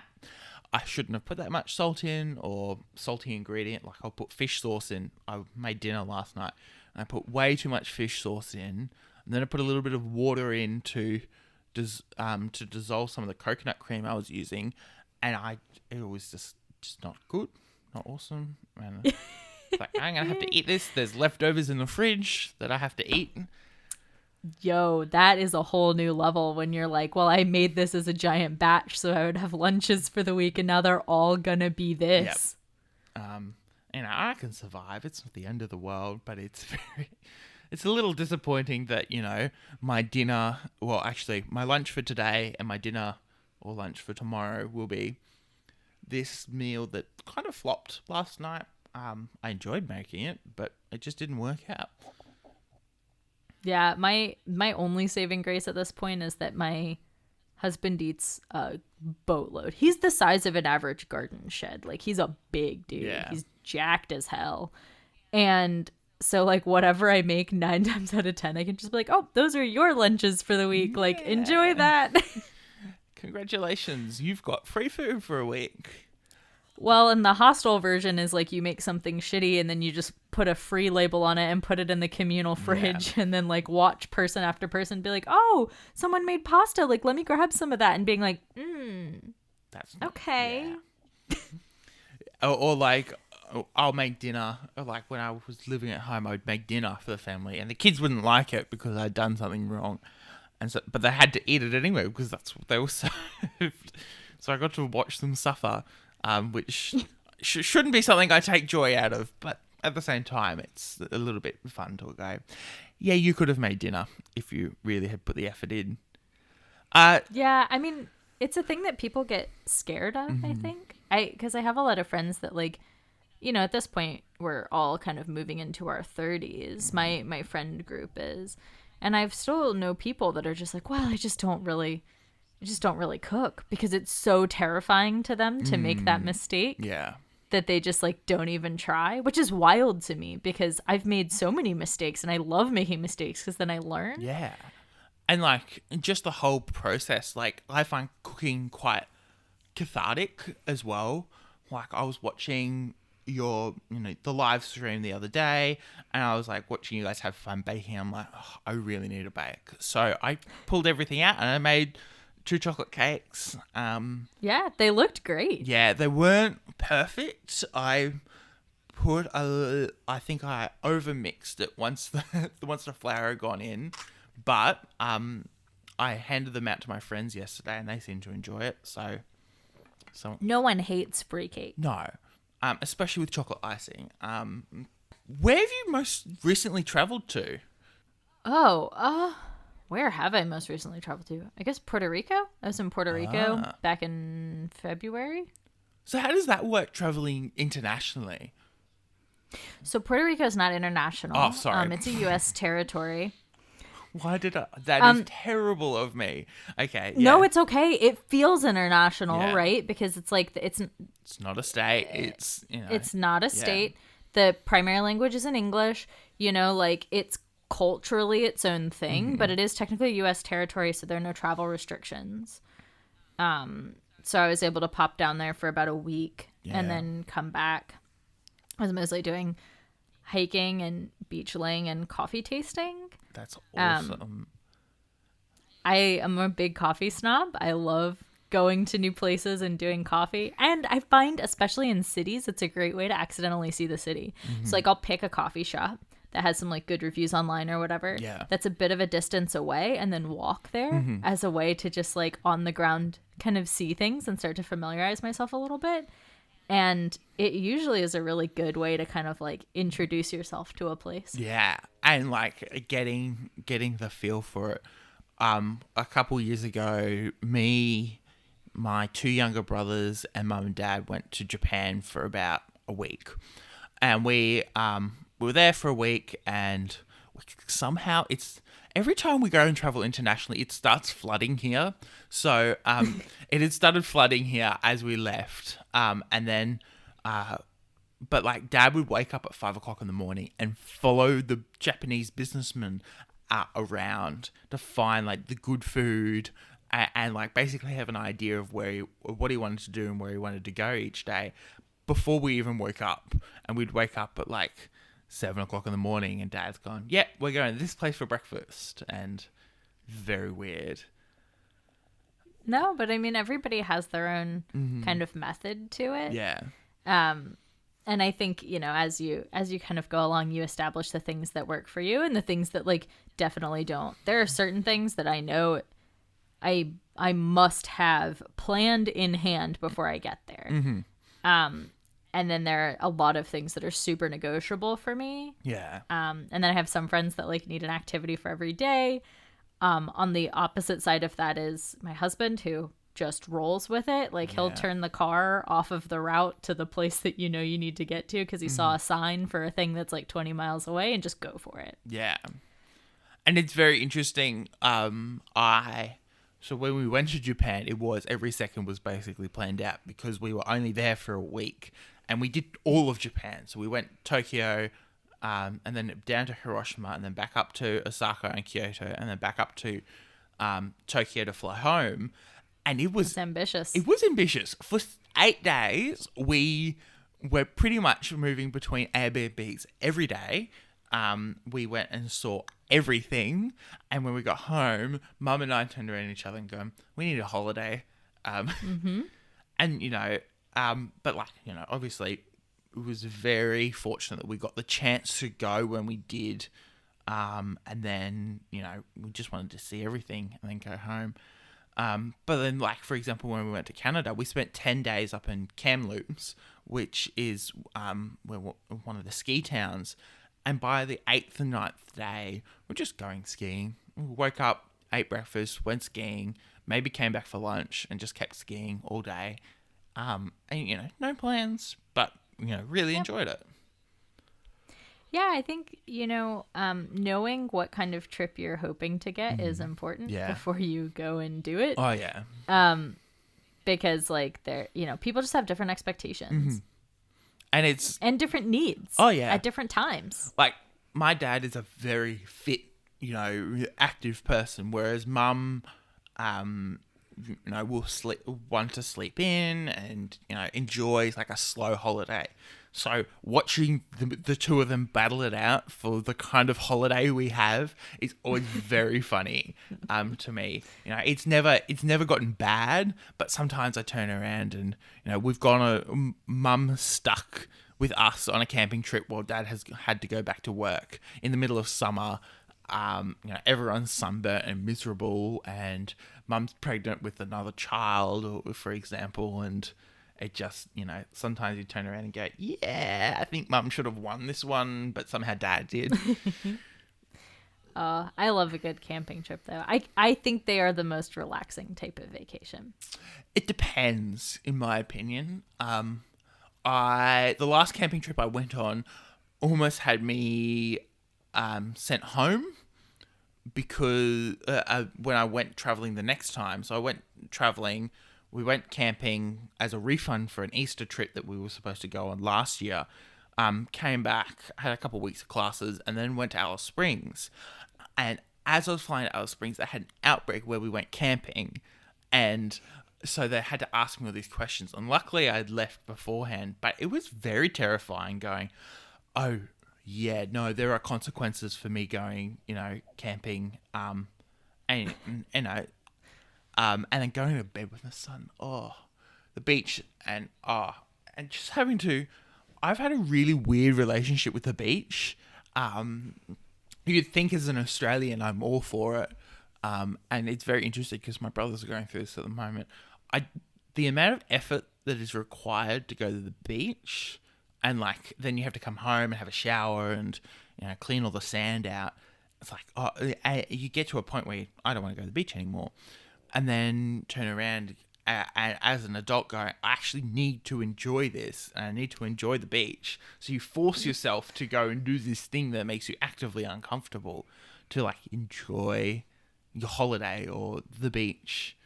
I shouldn't have put that much salt in, or salty ingredient. Like, I'll put fish sauce in. I made dinner last night and I put way too much fish sauce in. And then I put a little bit of water in to dissolve some of the coconut cream I was using. And it was just not good, not awesome. And it's like, I'm going to have to eat this. There's leftovers in the fridge that I have to eat. Yo, that is a whole new level when you're like, well, I made this as a giant batch so I would have lunches for the week and now they're all gonna be this. Yep. I can survive. It's not the end of the world, but it's a little disappointing that, my dinner, well, actually, my lunch for today and my dinner or lunch for tomorrow will be this meal that kind of flopped last night. I enjoyed making it, but it just didn't work out. Yeah, my only saving grace at this point is that my husband eats a boatload. He's the size of an average garden shed. Like, he's a big dude. Yeah. He's jacked as hell. And so, like, whatever I make 9 times out of 10, I can just be like, oh, those are your lunches for the week. Yeah. Like, enjoy that. Congratulations. You've got free food for a week. Well, and the hostel version is like you make something shitty and then you just put a free label on it and put it in the communal fridge and then like watch person after person be like, oh, someone made pasta. Like, let me grab some of that, and being like, that's okay. Yeah. or like, I'll make dinner. Or like when I was living at home, I would make dinner for the family and the kids wouldn't like it because I'd done something wrong. And so, but they had to eat it anyway because that's what they were served. So I got to watch them suffer. Which shouldn't be something I take joy out of, but at the same time, it's a little bit fun to go, yeah, you could have made dinner if you really had put the effort in. Yeah, I mean, it's a thing that people get scared of, I think. Because I have a lot of friends that, like, at this point, we're all kind of moving into our 30s. My friend group is. And I've still know people that are just like, well, I just don't really cook because it's so terrifying to them to make that mistake. Yeah. That they just like don't even try, which is wild to me because I've made so many mistakes and I love making mistakes because then I learn. Yeah. And like just the whole process, like I find cooking quite cathartic as well. Like I was watching your, the live stream the other day and I was like watching you guys have fun baking. I'm like, oh, I really need to bake. So I pulled everything out and I made 2 chocolate cakes. Yeah, they looked great. Yeah, they weren't perfect. I think I overmixed it once the flour had gone in, but I handed them out to my friends yesterday and they seemed to enjoy it. So no one hates brie cake. No, especially with chocolate icing. Where have you most recently traveled to? Where have I most recently traveled to? I guess Puerto Rico. I was in Puerto Rico back in February. So how does that work, traveling internationally? So Puerto Rico is not international. Oh, sorry. It's a U.S. territory. Why did I? That is terrible of me. Okay. Yeah. No, it's okay. It feels international, Yeah. right? Because it's like it's not a state. It's it's not a state. The primary language is in English. Like it's culturally its own thing, but it is technically a U.S. territory, so there are no travel restrictions. So I was able to pop down there for about a week and then come back. I was mostly doing hiking and beach laying and coffee tasting. That's awesome. I am a big coffee snob. I love going to new places and doing coffee. And I find, especially in cities, it's a great way to accidentally see the city. So like I'll pick a coffee shop that has some like good reviews online or whatever. Yeah. That's a bit of a distance away and then walk there as a way to just like on the ground kind of see things and start to familiarize myself a little bit. And it usually is a really good way to kind of like introduce yourself to a place. Yeah. And like getting the feel for it. A couple years ago, me, my 2 younger brothers and mum and dad went to Japan for about a week. And we were there for a week, and somehow every time we go and travel internationally, it starts flooding here. So it had started flooding here as we left, and then but like Dad would wake up at 5 o'clock in the morning and follow the Japanese businessmen around to find like the good food, and like basically have an idea of what he wanted to do and where he wanted to go each day before we even woke up. And we'd wake up at like 7 o'clock in the morning, and Dad's gone, "Yep, we're going to this place for breakfast," and very weird. No, but I mean, everybody has their own kind of method to it. Yeah. And I think, as you kind of go along, you establish the things that work for you and the things that like definitely don't. There are certain things that I know I must have planned in hand before I get there. And then there are a lot of things that are super negotiable for me. Yeah. And then I have some friends that like need an activity for every day. On the opposite side of that is my husband, who just rolls with it. Like he'll turn the car off of the route to the place that you need to get to because he saw a sign for a thing that's like 20 miles away, and just go for it. Yeah. And it's very interesting. So when we went to Japan, every second was basically planned out because we were only there for a week, and we did all of Japan. So we went Tokyo, and then down to Hiroshima, and then back up to Osaka and Kyoto, and then back up to Tokyo to fly home. And it was ambitious. It was ambitious. For 8 days, we were pretty much moving between Airbnbs every day. We went and saw everything, and when we got home, Mum and I turned around at each other and go, "We need a holiday." And but like obviously, it was very fortunate that we got the chance to go when we did, and then we just wanted to see everything and then go home. But then, like, for example, when we went to Canada, we spent 10 days up in Kamloops, which is one of the ski towns. And by the 8th and 9th day, we're just going skiing. We woke up, ate breakfast, went skiing, maybe came back for lunch, and just kept skiing all day. And, no plans, but, really enjoyed it. Yeah, I think, knowing what kind of trip you're hoping to get is important before you go and do it. Oh, yeah. Because, like, people just have different expectations. And different needs. Oh, yeah. At different times. Like, my dad is a very fit, active person, whereas Mum, will want to sleep in and, enjoys, like, a slow holiday. So watching the two of them battle it out for the kind of holiday we have is always very funny to me. It's never gotten bad, but sometimes I turn around and we've gone Mum stuck with us on a camping trip while Dad has had to go back to work in the middle of summer. Everyone's sunburnt and miserable, and Mum's pregnant with another child, for example, and it just, sometimes you turn around and go, yeah, I think Mum should have won this one, but somehow Dad did. I love a good camping trip, though. I think they are the most relaxing type of vacation. It depends, in my opinion. The last camping trip I went on almost had me sent home because when I went traveling the next time. So I went traveling. We went camping as a refund for an Easter trip that we were supposed to go on last year. Came back, had a couple of weeks of classes, and then went to Alice Springs. And as I was flying to Alice Springs, they had an outbreak where we went camping. And so they had to ask me all these questions. And luckily, I'd left beforehand. But it was very terrifying going, oh, yeah, no, there are consequences for me going, camping. And then going to bed with the sun. Oh, the beach and just having to. I've had a really weird relationship with the beach. You'd think as an Australian, I'm all for it. And it's very interesting because my brothers are going through this at the moment. The amount of effort that is required to go to the beach, and like then you have to come home and have a shower and clean all the sand out. It's like you get to a point where I don't want to go to the beach anymore. And then turn around and as an adult going, I actually need to enjoy this, and I need to enjoy the beach. So you force yourself to go and do this thing that makes you actively uncomfortable to like enjoy your holiday or the beach.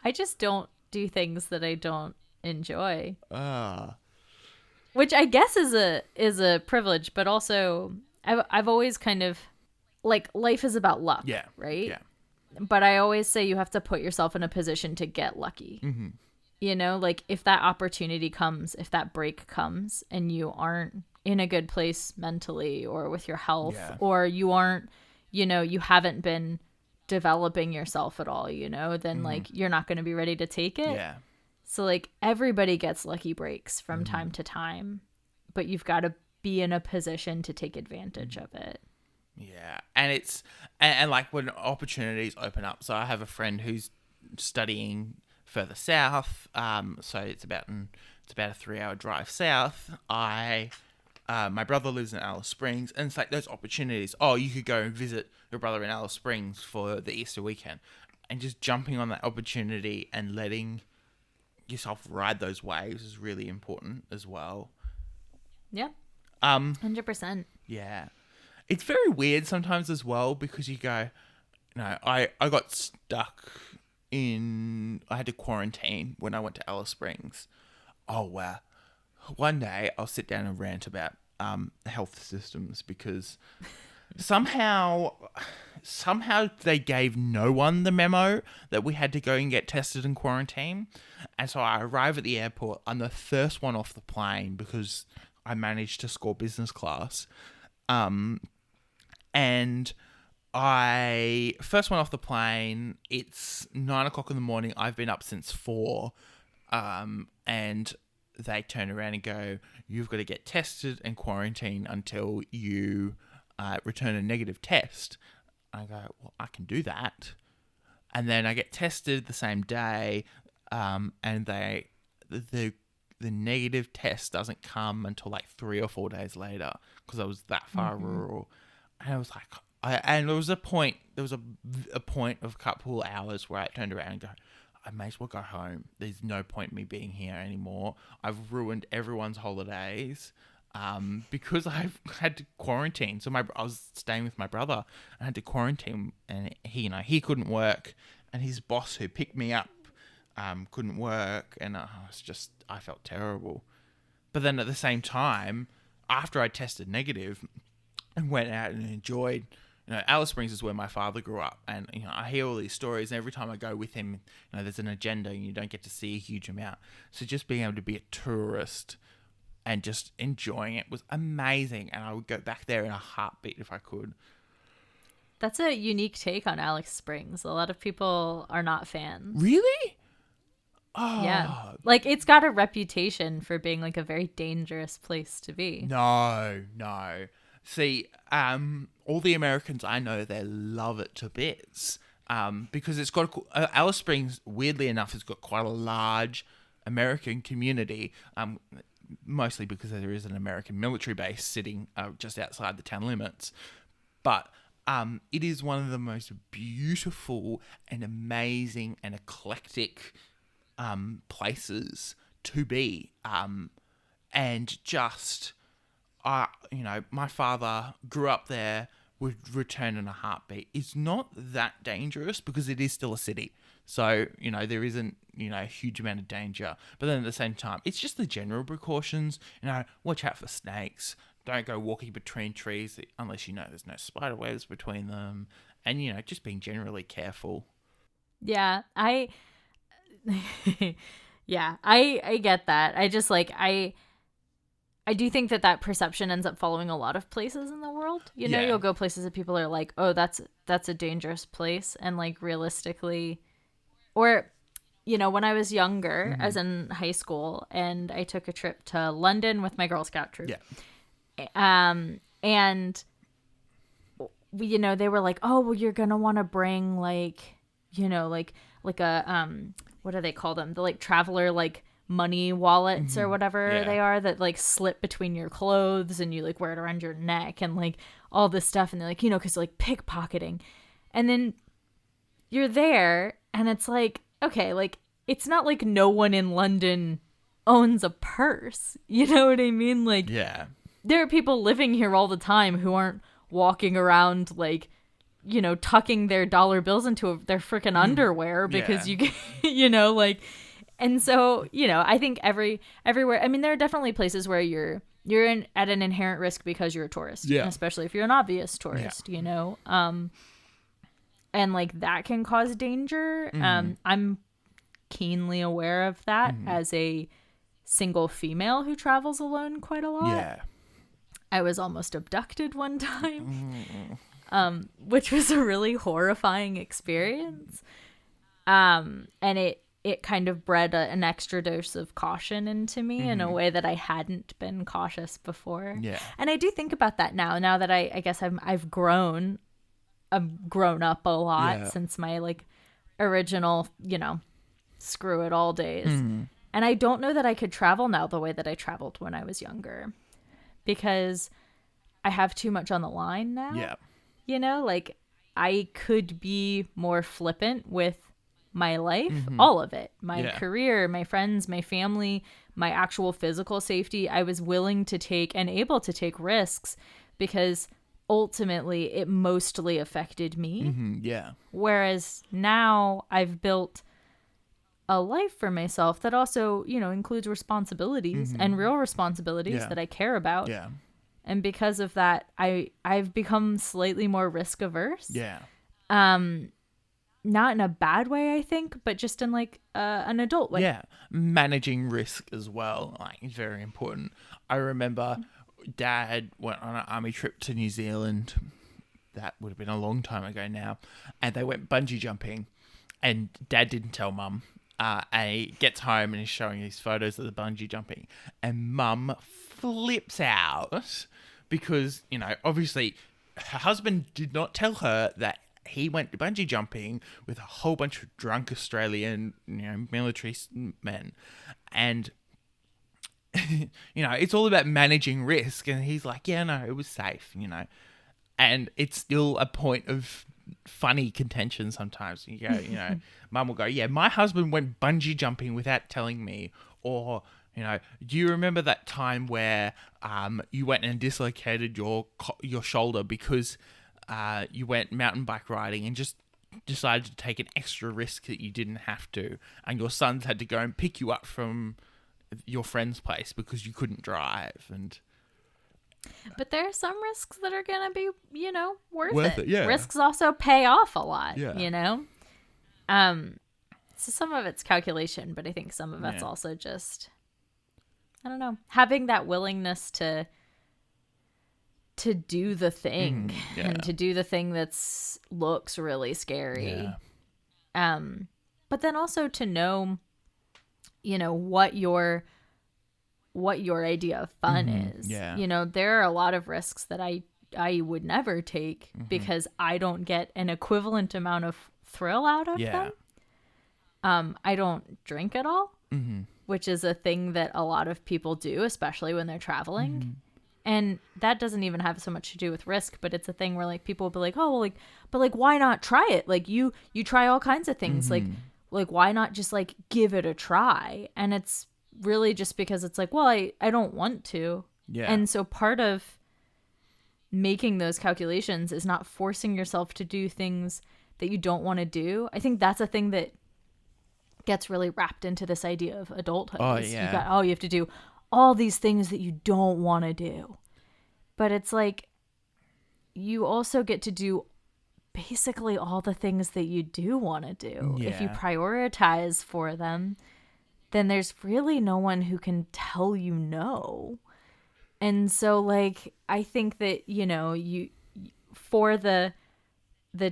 I just don't do things that I don't enjoy. Ah. Which I guess is a privilege, but also I've always kind of like life is about luck, Yeah. right? Yeah. But I always say you have to put yourself in a position to get lucky. Mm-hmm. You know, like if that opportunity comes, if that break comes and you aren't in a good place mentally or with your health, Yeah. or you aren't, you know, you haven't been developing yourself at all, you know, then like you're not going to be ready to take it. Yeah. So like everybody gets lucky breaks from time to time, but you've got to be in a position to take advantage of it. Yeah, and it's and like when opportunities open up. So I have a friend who's studying further south. So it's about a 3-hour drive south. My brother lives in Alice Springs, and it's like those opportunities. Oh, you could go and visit your brother in Alice Springs for the Easter weekend, and just jumping on that opportunity and letting yourself ride those waves is really important as well. Yeah. 100%. Yeah. It's very weird sometimes as well because you go, I got stuck I had to quarantine when I went to Alice Springs. Oh, wow. One day I'll sit down and rant about health systems because somehow they gave no one the memo that we had to go and get tested and quarantine. And so I arrive at the airport. I'm the first one off the plane because I managed to score business class. And I first went off the plane. It's 9:00 in the morning. I've been up since 4. And they turn around and go, you've got to get tested and quarantine until you return a negative test. I go, well, I can do that. And then I get tested the same day. And the negative test doesn't come until like 3 or 4 days later because I was that far rural. And I was like, and there was a point of a couple hours where I turned around and go, I may as well go home. There's no point in me being here anymore. I've ruined everyone's holidays because I've had to quarantine. So I was staying with my brother. I had to quarantine, and he couldn't work, and his boss who picked me up couldn't work, and I felt terrible. But then at the same time, after I tested negative and went out and enjoyed, Alice Springs is where my father grew up, and I hear all these stories, and every time I go with him, there's an agenda, and you don't get to see a huge amount. So just being able to be a tourist and just enjoying it was amazing, and I would go back there in a heartbeat if I could. That's a unique take on Alice Springs. A lot of people are not fans. Really? Oh. Yeah. Like, it's got a reputation for being, like, a very dangerous place to be. No. See, all the Americans I know, they love it to bits because it's got Alice Springs, weirdly enough, has got quite a large American community, mostly because there is an American military base sitting just outside the town limits. But it is one of the most beautiful and amazing and eclectic places to be. And just... my father grew up there, would return in a heartbeat. It's not that dangerous because it is still a city. So, there isn't, a huge amount of danger. But then at the same time, it's just the general precautions. Watch out for snakes. Don't go walking between trees unless there's no spider webs between them. And, just being generally careful. Yeah, I get that. I just I do think that perception ends up following a lot of places in the world. You'll go places that people are like, oh, that's a dangerous place. And like realistically, or, when I was younger, I was in high school and I took a trip to London with my Girl Scout troop. Yeah. And, they were like, oh, well, you're going to want to bring like a, what do they call them? The like traveler, like, money wallets or whatever they are that like slip between your clothes and you like wear it around your neck and like all this stuff, and they're like, because like pickpocketing. And then you're there and it's like, okay, like it's not like no one in London owns a purse. You know what I mean? Like, Yeah. there are people living here all the time who aren't walking around like, you know, tucking their dollar bills into their freaking underwear because Yeah. you know, like, and so, you know, I think everywhere. I mean, there are definitely places where you're in at an inherent risk because you're a tourist, Yeah. and especially if you're an obvious tourist, you know, and like that can cause danger. I'm keenly aware of that as a single female who travels alone quite a lot. Yeah. I was almost abducted one time, which was a really horrifying experience. And it kind of bred an extra dose of caution into me in a way that I hadn't been cautious before. Yeah. And I do think about that now that I guess I've grown up a lot since my like original, you know, screw it all days. And I don't know that I could travel now the way that I traveled when I was younger, because I have too much on the line now. Yeah. You know, like I could be more flippant with my life, all of it, my career, my friends, my family, my actual physical safety. I was willing to take and able to take risks because ultimately it mostly affected me. Yeah. Whereas now I've built a life for myself that also, you know, includes responsibilities and real responsibilities that I care about. Yeah. And because of that, I've become slightly more risk averse. Yeah. Not in a bad way, I think, but just in like an adult way. Yeah. Managing risk as well, like, is very important. I remember Dad went on an army trip to New Zealand. That would have been a long time ago now. And they went bungee jumping. And Dad didn't tell Mum. And he gets home and he's showing these photos of the bungee jumping. And Mum flips out because, you know, obviously her husband did not tell her that he went bungee jumping with a whole bunch of drunk Australian, you know, military men. And, you know, it's all about managing risk. And he's like, yeah, no, it was safe, you know. And it's still a point of funny contention sometimes. You go, you know, Mum will go, yeah, my husband went bungee jumping without telling me. Or, you know, do you remember that time where you went and dislocated your shoulder because you went mountain bike riding and just decided to take an extra risk that you didn't have to, and your sons had to go and pick you up from your friend's place because you couldn't drive? And but there are some risks that are gonna be, you know, worth it. Yeah. Risks also pay off a lot. Yeah. You know, so some of it's calculation, but I think some of it's also just, I don't know, having that willingness to do the thing and to do the thing that's looks really scary. But then also to know, you know, what your idea of fun is. Yeah. You know, there are a lot of risks that I would never take because I don't get an equivalent amount of thrill out of them. I don't drink at all, which is a thing that a lot of people do, especially when they're traveling. And that doesn't even have so much to do with risk, but it's a thing where like people will be like, oh, well, like, but like, why not try it? Like you try all kinds of things. Like why not just like give it a try? And it's really just because it's like, well, I don't want to. Yeah. And so part of making those calculations is not forcing yourself to do things that you don't want to do. I think that's a thing that gets really wrapped into this idea of adulthood. Oh, is yeah. you have to do all these things that you don't want to do. But it's like you also get to do basically all the things that you do want to do. Yeah. If you prioritize for them, then there's really no one who can tell you no. And so like I think that, you know, you for the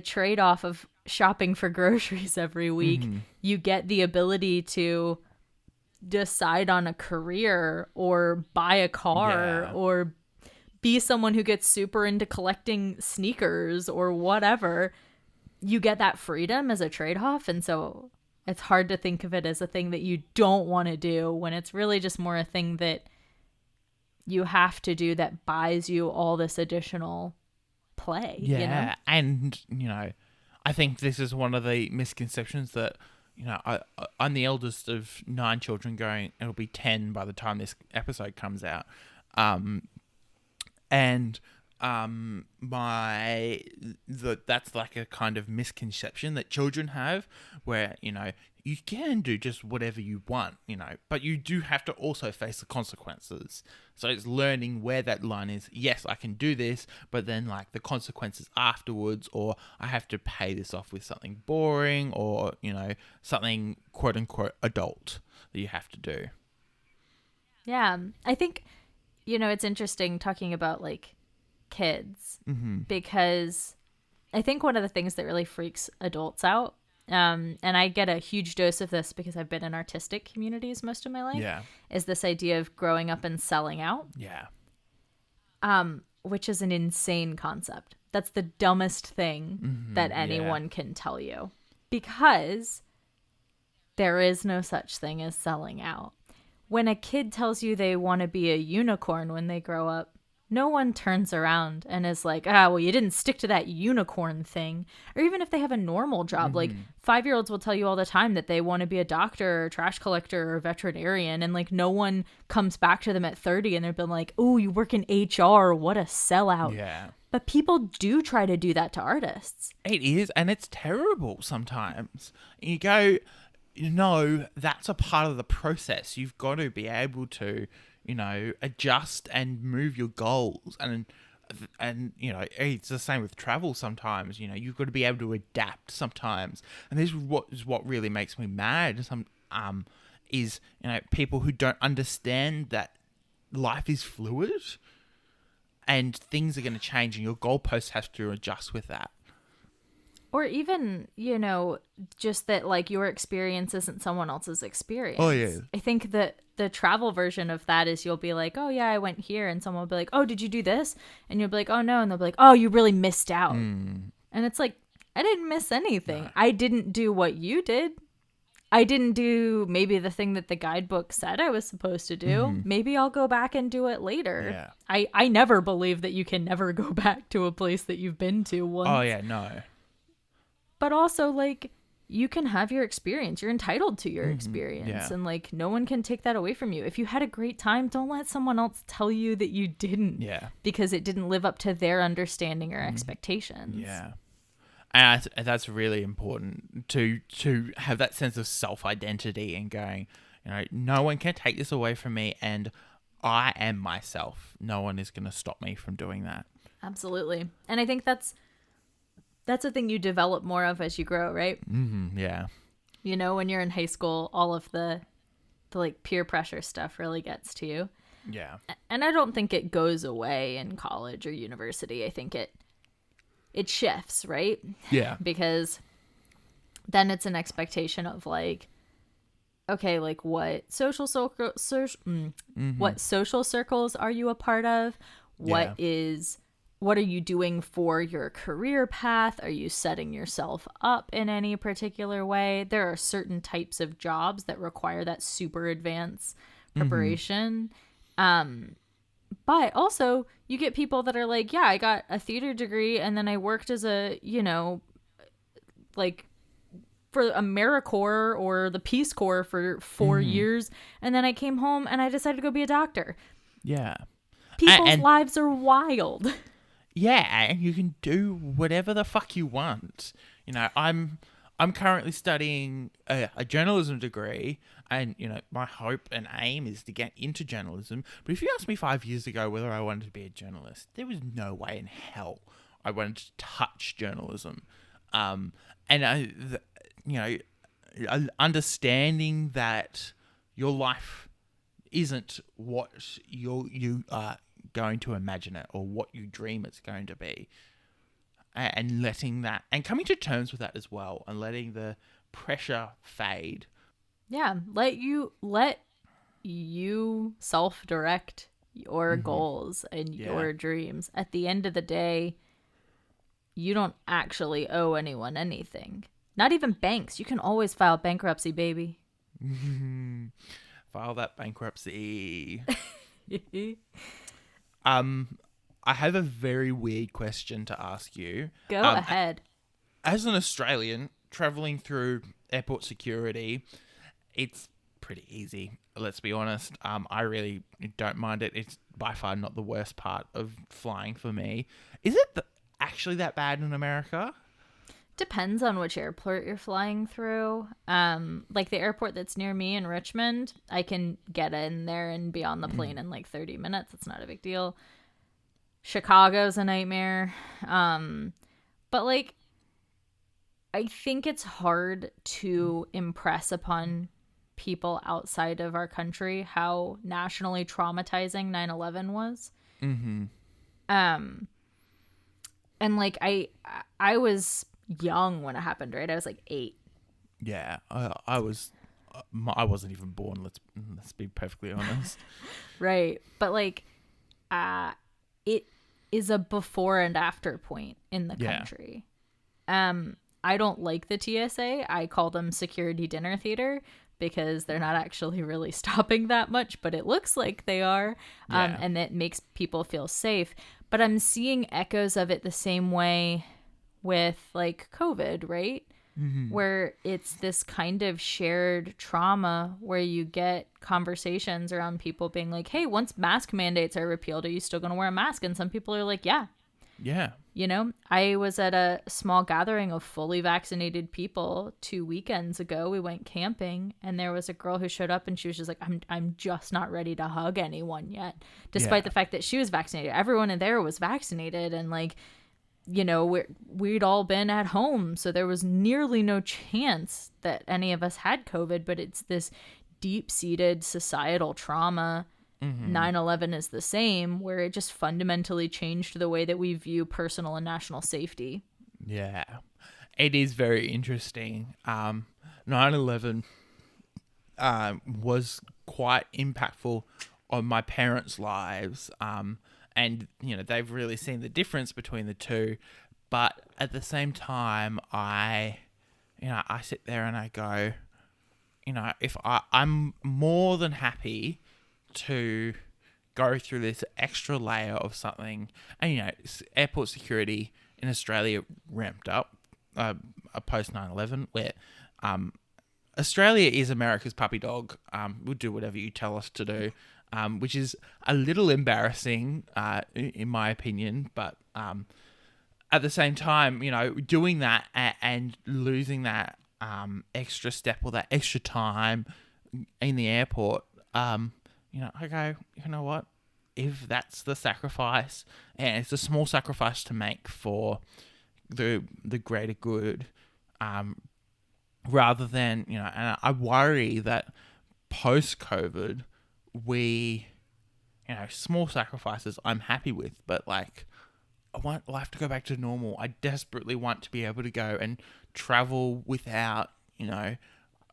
trade-off of shopping for groceries every week, you get the ability to decide on a career or buy a car or be someone who gets super into collecting sneakers or whatever. You get that freedom as a trade-off. And so it's hard to think of it as a thing that you don't want to do when it's really just more a thing that you have to do that buys you all this additional play. Yeah. You know? And, you know, I think this is one of the misconceptions that I'm the eldest of 9 children going, it'll be 10 by the time this episode comes out. And that's like a kind of misconception that children have where, you can do just whatever you want, but you do have to also face the consequences. So it's learning where that line is. Yes, I can do this, but then like the consequences afterwards, or I have to pay this off with something boring, or, something quote unquote adult that you have to do. Yeah. I think, it's interesting talking about like kids because I think one of the things that really freaks adults out, and I get a huge dose of this because I've been in artistic communities most of my life, is this idea of growing up and selling out. Yeah. Which is an insane concept. That's the dumbest thing that anyone can tell you, because there is no such thing as selling out. When a kid tells you they want to be a unicorn when they grow up, no one turns around and is like, well, you didn't stick to that unicorn thing. Or even if they have a normal job, like 5-year-olds will tell you all the time that they want to be a doctor or trash collector or veterinarian. And like no one comes back to them at 30 and they've been like, oh, you work in HR. What a sellout. Yeah. But people do try to do that to artists. It is. And it's terrible sometimes. You go, that's a part of the process. You've got to be able to, adjust and move your goals. And it's the same with travel sometimes. You've got to be able to adapt sometimes. And this is what really makes me mad. Is people who don't understand that life is fluid and things are going to change, and your goalposts have to adjust with that. Or even, just that like your experience isn't someone else's experience. Oh, yeah. I think that the travel version of that is you'll be like, oh, yeah, I went here. And someone will be like, oh, did you do this? And you'll be like, oh, no. And they'll be like, oh, you really missed out. And it's like, I didn't miss anything. No. I didn't do what you did. I didn't do maybe the thing that the guidebook said I was supposed to do. Maybe I'll go back and do it later. Yeah. I never believe that you can never go back to a place that you've been to once. Oh, yeah, no. But also, like, you can have your experience. You're entitled to your experience. Yeah. And, like, no one can take that away from you. If you had a great time, don't let someone else tell you that you didn't. Yeah. Because it didn't live up to their understanding or expectations. Yeah. And that's really important to have that sense of self-identity and going, no one can take this away from me, and I am myself. No one is going to stop me from doing that. Absolutely. And I think that's a thing you develop more of as you grow, right? Yeah. When you're in high school, all of the like peer pressure stuff really gets to you. Yeah. And I don't think it goes away in college or university. I think it shifts, right? Yeah. Because then it's an expectation of like, okay, like what social what social circles are you a part of? What are you doing for your career path? Are you setting yourself up in any particular way? There are certain types of jobs that require that super advanced preparation. But also you get people that are like, yeah, I got a theater degree and then I worked as a, like for AmeriCorps or the Peace Corps for 4 years. And then I came home and I decided to go be a doctor. Yeah. People's lives are wild. Yeah, and you can do whatever the fuck you want. I'm currently studying a journalism degree, and my hope and aim is to get into journalism. But if you asked me 5 years ago whether I wanted to be a journalist, there was no way in hell I wanted to touch journalism. Understanding that your life isn't what you are going to imagine it or what you dream it's going to be, and letting that and coming to terms with that as well, and letting the pressure fade. Yeah, let you self-direct your goals and your dreams. At the end of the day, you don't actually owe anyone anything, not even banks. You can always file bankruptcy, baby. File that bankruptcy. I have a very weird question to ask you. Go ahead. As an Australian, traveling through airport security, it's pretty easy. Let's be honest. I really don't mind it. It's by far not the worst part of flying for me. Is it actually that bad in America? Depends on which airport you're flying through. Like the airport that's near me in Richmond, I can get in there and be on the plane in like 30 minutes. It's not a big deal. Chicago's a nightmare. But like, I think it's hard to impress upon people outside of our country how nationally traumatizing 9/11 was. Mm-hmm. And like I was young when it happened, right? I was like 8. Yeah, I wasn't even born. Let's be perfectly honest. Right. But like it is a before and after point in the country. I don't like the TSA. I call them security dinner theater because they're not actually really stopping that much, but it looks like they are. And it makes people feel safe. But I'm seeing echoes of it the same way with like COVID, right? Mm-hmm. Where it's this kind of shared trauma where you get conversations around people being like, hey, once mask mandates are repealed, are you still going to wear a mask? And some people are like, yeah. Yeah. You know, I was at a small gathering of fully vaccinated people 2 weekends ago. We went camping and there was a girl who showed up and she was just like, I'm just not ready to hug anyone yet, despite the fact that she was vaccinated. Everyone in there was vaccinated and like, you know, we'd all been at home. So there was nearly no chance that any of us had COVID, but it's this deep-seated societal trauma. 9/11 is the same, where it just fundamentally changed the way that we view personal and national safety. Yeah, it is very interesting. 9/11 was quite impactful on my parents' lives, and you know they've really seen the difference between the two. But at the same time, I sit there and I go, you know, if I'm more than happy to go through this extra layer of something, and you know, airport security in Australia ramped up post 9/11, where Australia is America's puppy dog. We'll do whatever you tell us to do, which is a little embarrassing in my opinion, but at the same time, you know, doing that and losing that extra step or that extra time in the airport, you know, I go, you know what? If that's the sacrifice, and it's a small sacrifice to make for the greater good, rather than, you know, and I worry that post-COVID, we, you know, small sacrifices I'm happy with, but like, I want life to go back to normal. I desperately want to be able to go and travel without, you know,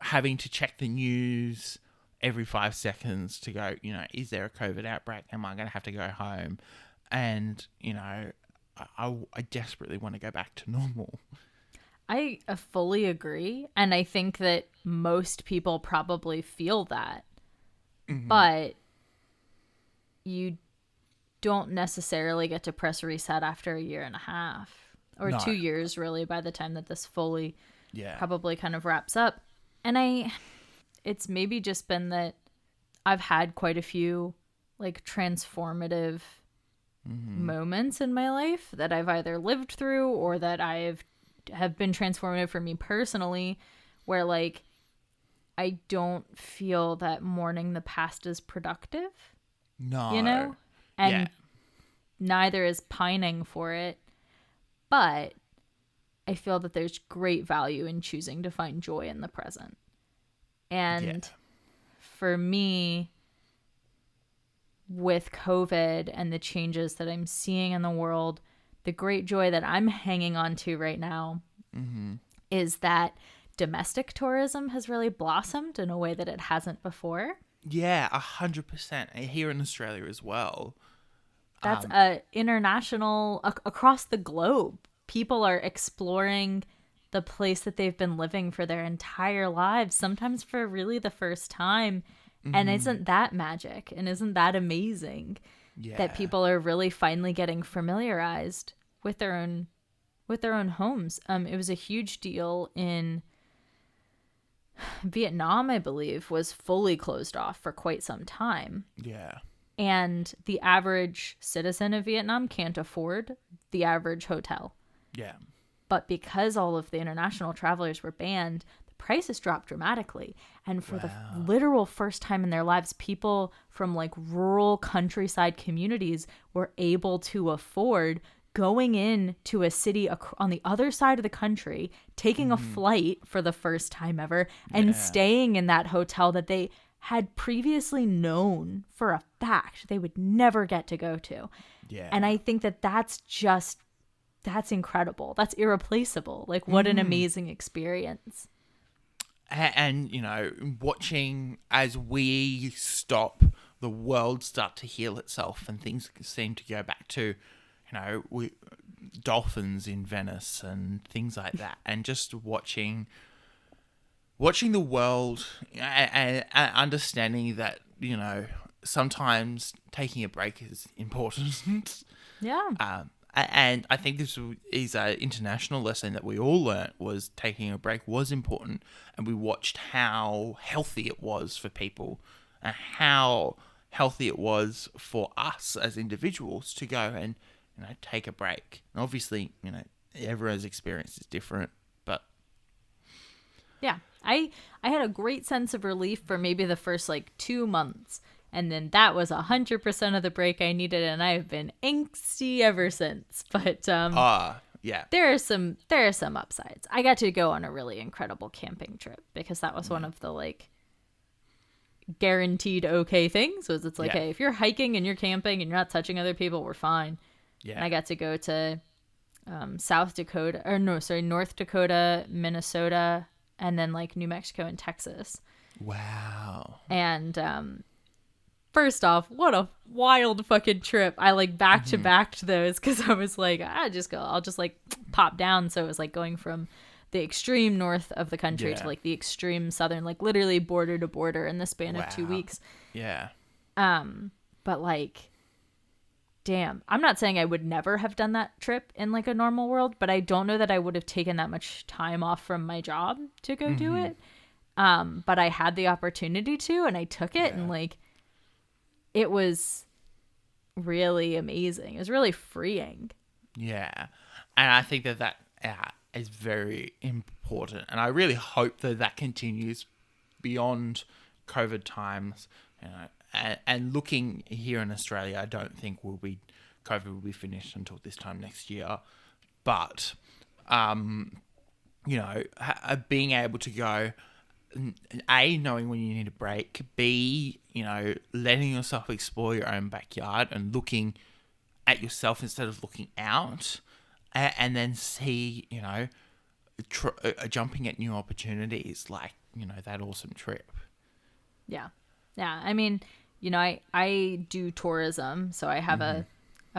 having to check the news every 5 seconds to go, you know, is there a COVID outbreak? Am I going to have to go home? And, you know, I desperately want to go back to normal. I fully agree. And I think that most people probably feel that. Mm-hmm. But you don't necessarily get to press reset after a year and a half or 2 years, really, by the time that this fully probably kind of wraps up. And it's maybe just been that I've had quite a few like transformative moments in my life that I've either lived through or that have been transformative for me personally, where like I don't feel that mourning the past is productive. No. You know? And neither is pining for it. But I feel that there's great value in choosing to find joy in the present. And for me, with COVID and the changes that I'm seeing in the world, the great joy that I'm hanging on to right now is that domestic tourism has really blossomed in a way that it hasn't before. Yeah, 100%. Here in Australia as well. That's international, across the globe. People are exploring the place that they've been living for their entire lives, sometimes for really the first time. And isn't that magic? And isn't that amazing? That people are really finally getting familiarized with their own with their own homes. It was a huge deal in Vietnam, I believe, was fully closed off for quite some time. Yeah. And the average citizen of Vietnam can't afford the average hotel. Yeah. But because all of the international travelers were banned, the prices dropped dramatically. And for the literal first time in their lives, people from like rural countryside communities were able to afford going in to a city on the other side of the country, taking a flight for the first time ever, and staying in that hotel that they had previously known for a fact they would never get to go to. Yeah. And I think that that's incredible. That's irreplaceable. Like, what an amazing experience. And, you know, watching as we stop, the world start to heal itself and things seem to go back to, you know, dolphins in Venice and things like that. And just watching the world and understanding that, you know, sometimes taking a break is important. Yeah. And I think this is an international lesson that we all learnt, was taking a break was important. And we watched how healthy it was for people and how healthy it was for us as individuals to go and, you know, take a break. And obviously, you know, everyone's experience is different, but Yeah. I had a great sense of relief for maybe the first like 2 months. And then that was 100% of the break I needed, and I've been angsty ever since. But yeah, there are some upsides. I got to go on a really incredible camping trip because that was one of the like guaranteed okay things. Was it's like, hey, if you're hiking and you're camping and you're not touching other people, we're fine. Yeah. And I got to go to North Dakota, Minnesota, and then like New Mexico and Texas. Wow. And first off, what a wild fucking trip. I like back to backed those because I was like, I'll just like pop down. So it was like going from the extreme north of the country to like the extreme southern, like literally border to border in the span of 2 weeks. Yeah. But like, damn, I'm not saying I would never have done that trip in like a normal world, but I don't know that I would have taken that much time off from my job to go do it. But I had the opportunity to, and I took it, and like, it was really amazing. It was really freeing. Yeah. And I think that is very important. And I really hope that continues beyond COVID times. You know, and looking here in Australia, I don't think COVID will be finished until this time next year. But, you know, being able to go, A, knowing when you need a break, B, you know, letting yourself explore your own backyard and looking at yourself instead of looking out, and then C, you know, jumping at new opportunities like, you know, that awesome trip. Yeah. I mean, you know, I do tourism, so I have a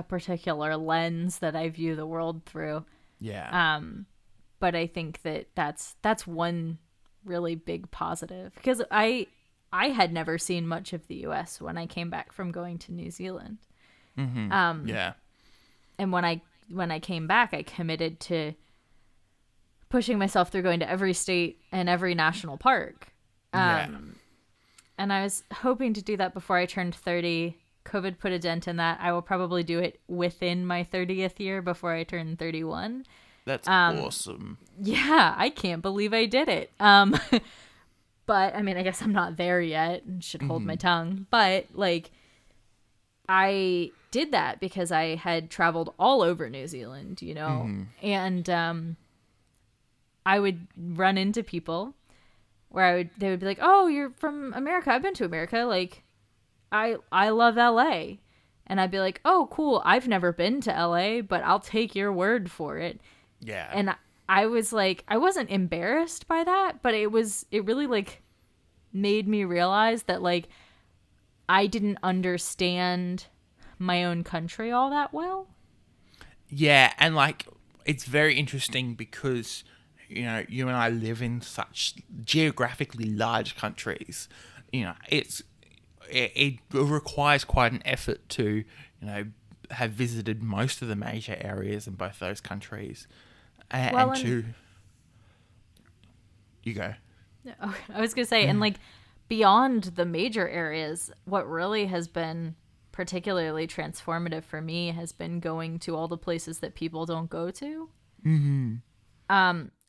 particular lens that I view the world through. Yeah. But I think that's one really big positive, because I had never seen much of the US when I came back from going to New Zealand. Yeah. And when I came back, I committed to pushing myself through going to every state and every national park. And I was hoping to do that before I turned 30. COVID put a dent in that. I will probably do it within my 30th year before I turn 31. That's awesome. Yeah, I can't believe I did it. But I mean, I guess I'm not there yet and should hold my tongue. But like, I did that because I had traveled all over New Zealand, you know, and I would run into people where they would be like, "Oh, you're from America. I've been to America. Like, I love LA." And I'd be like, "Oh, cool. I've never been to LA, but I'll take your word for it." Yeah. And I was like, I wasn't embarrassed by that, but it really like made me realize that like I didn't understand my own country all that well. Yeah, and like, it's very interesting because, you know, you and I live in such geographically large countries. You know, it requires quite an effort to, you know, have visited most of the major areas in both those countries. Well, and to you go. I was gonna say, and like beyond the major areas, what really has been particularly transformative for me has been going to all the places that people don't go to.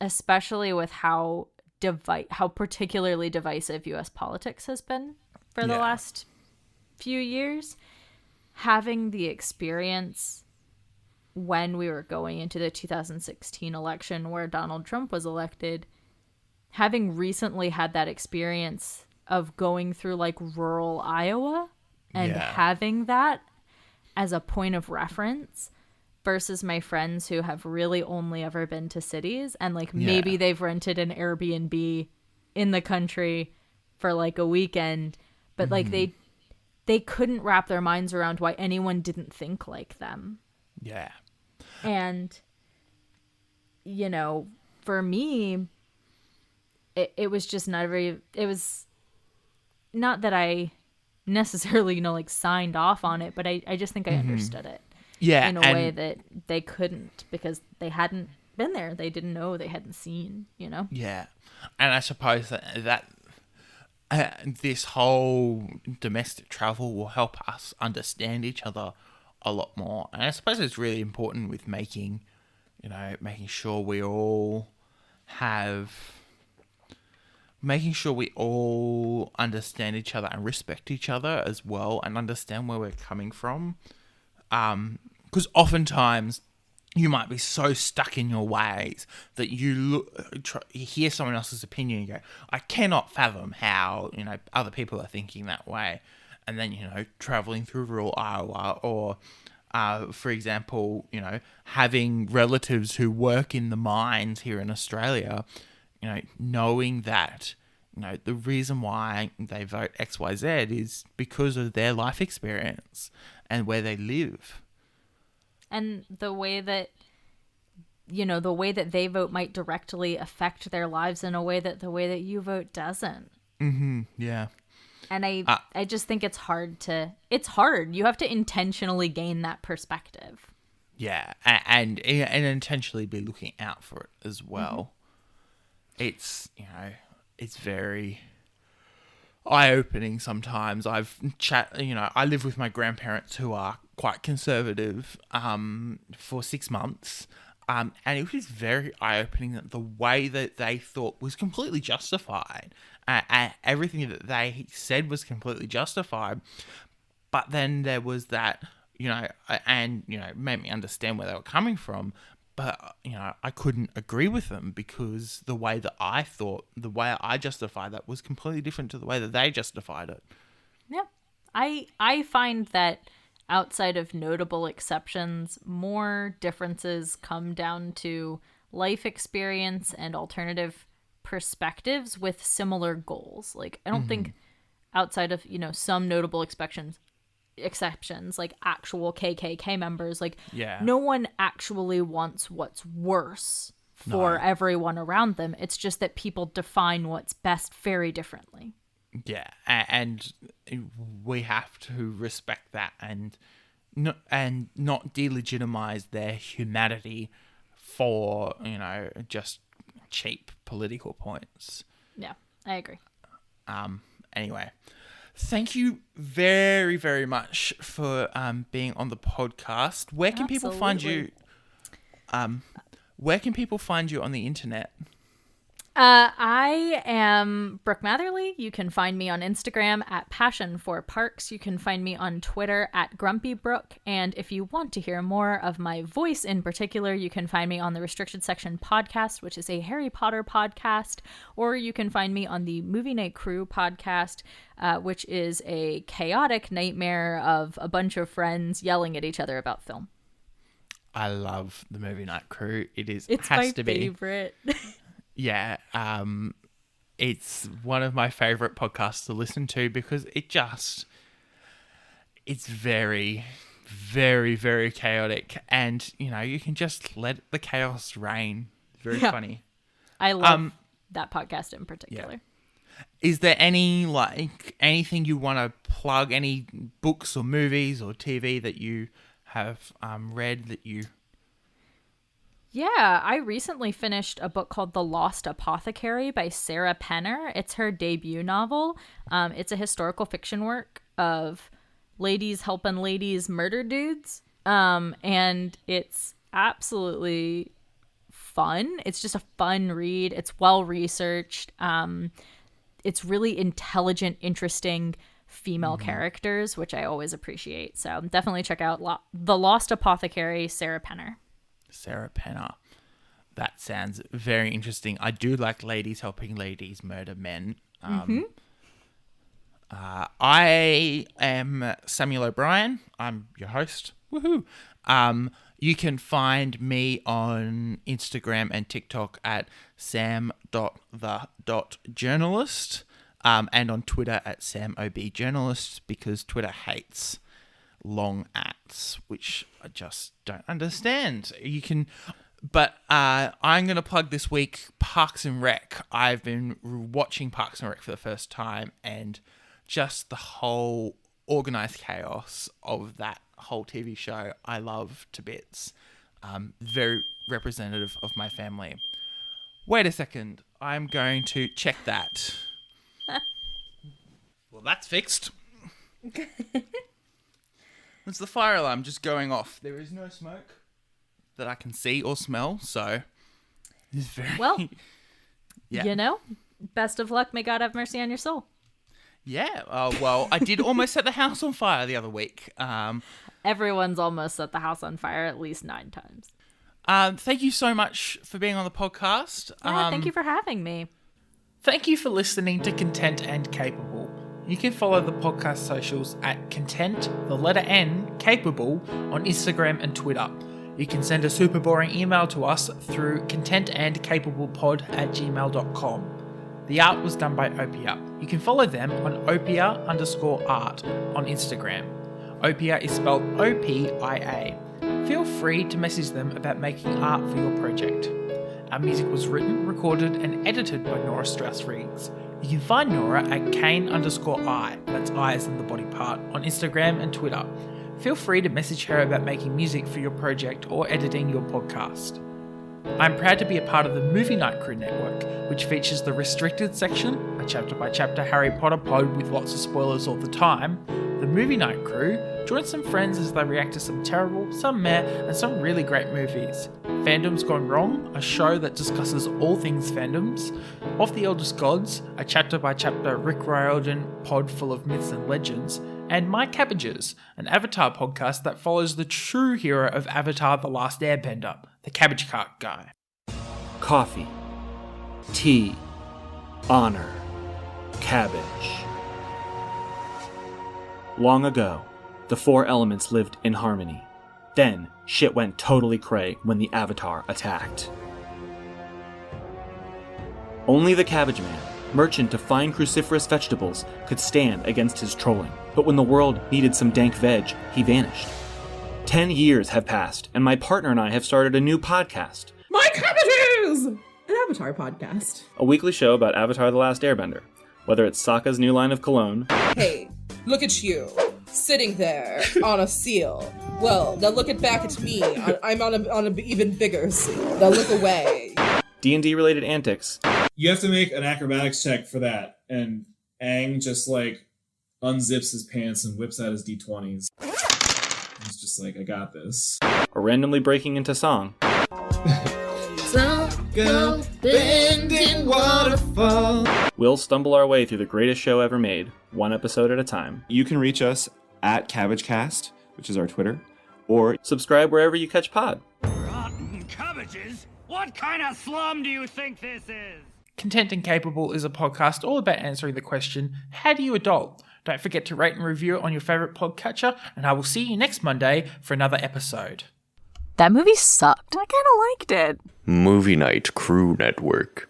Especially with how particularly divisive U.S. politics has been for the last few years. Having the experience when we were going into the 2016 election where Donald Trump was elected, having recently had that experience of going through like rural Iowa and having that as a point of reference versus my friends who have really only ever been to cities and like maybe they've rented an Airbnb in the country for like a weekend, but like they couldn't wrap their minds around why anyone didn't think like them. Yeah. And, you know, for me, it was just not very, it was not that I necessarily, you know, like signed off on it, but I just think I understood it. Yeah. In a way that they couldn't because they hadn't been there. They didn't know, they hadn't seen, you know? Yeah. And I suppose that this whole domestic travel will help us understand each other a lot more. And I suppose it's really important with making sure we all understand each other and respect each other as well and understand where we're coming from. Because oftentimes you might be so stuck in your ways that you hear someone else's opinion and go, I cannot fathom how, you know, other people are thinking that way. And then, you know, traveling through rural Iowa or, for example, you know, having relatives who work in the mines here in Australia, you know, knowing that, you know, the reason why they vote XYZ is because of their life experience and where they live. And the way that, you know, the way that they vote might directly affect their lives in a way that the way that you vote doesn't. Mm-hmm. Yeah. And I just think it's hard. You have to intentionally gain that perspective. Yeah. And intentionally be looking out for it as well. It's, you know, it's very eye-opening sometimes. I live with my grandparents who are quite conservative for 6 months. And it was very eye-opening that the way that they thought was completely justified. Everything that they said was completely justified. But then there was that, you know, and, you know, made me understand where they were coming from. But, you know, I couldn't agree with them because the way that I thought, the way I justified that was completely different to the way that they justified it. Yeah. I find that outside of notable exceptions, more differences come down to life experience and alternative perspectives with similar goals. Like, I don't think outside of, you know, some notable exceptions like actual KKK members, like no one actually wants what's worse for everyone around them. It's just that people define what's best very differently. Yeah, and we have to respect that and not delegitimize their humanity for, you know, just cheap political points. Yeah, I agree. Anyway, thank you very, very much for being on the podcast. Where can people find you? Where can people find you on the internet? I am Brooke Matherly. You can find me on Instagram at Passion for Parks. You can find me on Twitter at Grumpy Brooke. And if you want to hear more of my voice in particular, you can find me on the Restricted Section podcast, which is a Harry Potter podcast, or you can find me on the Movie Night Crew podcast, which is a chaotic nightmare of a bunch of friends yelling at each other about film. I love the Movie Night Crew. It's my favorite. Yeah, it's one of my favorite podcasts to listen to because it's very, very, very chaotic, and you know you can just let the chaos reign. Very funny. I love that podcast in particular. Yeah. Is there anything you want to plug? Any books or movies or TV that you have read that you? Yeah, I recently finished a book called The Lost Apothecary by Sarah Penner. It's her debut novel. It's a historical fiction work of ladies helping ladies murder dudes. And it's absolutely fun. It's just a fun read. It's well researched. It's really intelligent, interesting female characters, which I always appreciate. So definitely check out The Lost Apothecary, Sarah Penner. Sarah Penner. That sounds very interesting. I do like ladies helping ladies murder men. I am Samuel O'Brien. I'm your host. Woohoo! You can find me on Instagram and TikTok at sam.the.journalist, and on Twitter at samobjournalist, because Twitter hates long ats, which I just don't understand. But I'm going to plug this week Parks and Rec. I've been watching Parks and Rec for the first time, and just the whole organized chaos of that whole TV show I love to bits. Very representative of my family. Wait a second. I'm going to check that. Well, that's fixed. It's the fire alarm just going off. There is no smoke that I can see or smell, so it's very... Well, best of luck. May God have mercy on your soul. Yeah, well, I did almost set the house on fire the other week. Everyone's almost set the house on fire at least 9 times. Thank you so much for being on the podcast. Thank you for having me. Thank you for listening to Content and Capable. You can follow the podcast socials at Content, the letter N, Capable on Instagram and Twitter. You can send a super boring email to us through contentandcapablepod@gmail.com. The art was done by Opia. You can follow them on Opia_art on Instagram. Opia is spelled OPIA. Feel free to message them about making art for your project. Our music was written, recorded, and edited by Nora Strauss-Riggs. You can find Nora at Kane_I, that's I as in the body part, on Instagram and Twitter. Feel free to message her about making music for your project or editing your podcast. I'm proud to be a part of the Movie Night Crew Network, which features the Restricted section, a chapter-by-chapter Harry Potter pod with lots of spoilers all the time. The Movie Night Crew join some friends as they react to some terrible, some meh, and some really great movies. Fandoms Gone Wrong, a show that discusses all things fandoms. Of the Eldest Gods, a chapter-by-chapter Rick Riordan pod full of myths and legends. And My Cabbages, an Avatar podcast that follows the true hero of Avatar The Last Airbender, the Cabbage Cart Guy. Coffee, tea, honor, cabbage. Long ago, the 4 elements lived in harmony. Then, shit went totally cray when the Avatar attacked. Only the Cabbage Man, merchant of fine cruciferous vegetables, could stand against his trolling. But when the world needed some dank veg, he vanished. 10 years have passed, and my partner and I have started a new podcast. My Cabbages! An Avatar podcast. A weekly show about Avatar The Last Airbender. Whether it's Sokka's new line of cologne... Hey, look at you, sitting there on a seal. Well, now look back at me. I'm on a even bigger seal. Now look away. D&D related antics. You have to make an acrobatics check for that, and Aang just unzips his pants and whips out his D20s. He's just I got this. Or randomly breaking into song. Go bending waterfall. We'll stumble our way through the greatest show ever made, one episode at a time. You can reach us at CabbageCast, which is our Twitter, or subscribe wherever you catch pod. Rotten cabbages? What kind of slum do you think this is? Content and Capable is a podcast all about answering the question, how do you adult? Don't forget to rate and review it on your favourite podcatcher, and I will see you next Monday for another episode. That movie sucked. I kind of liked it. Movie Night Crew Network.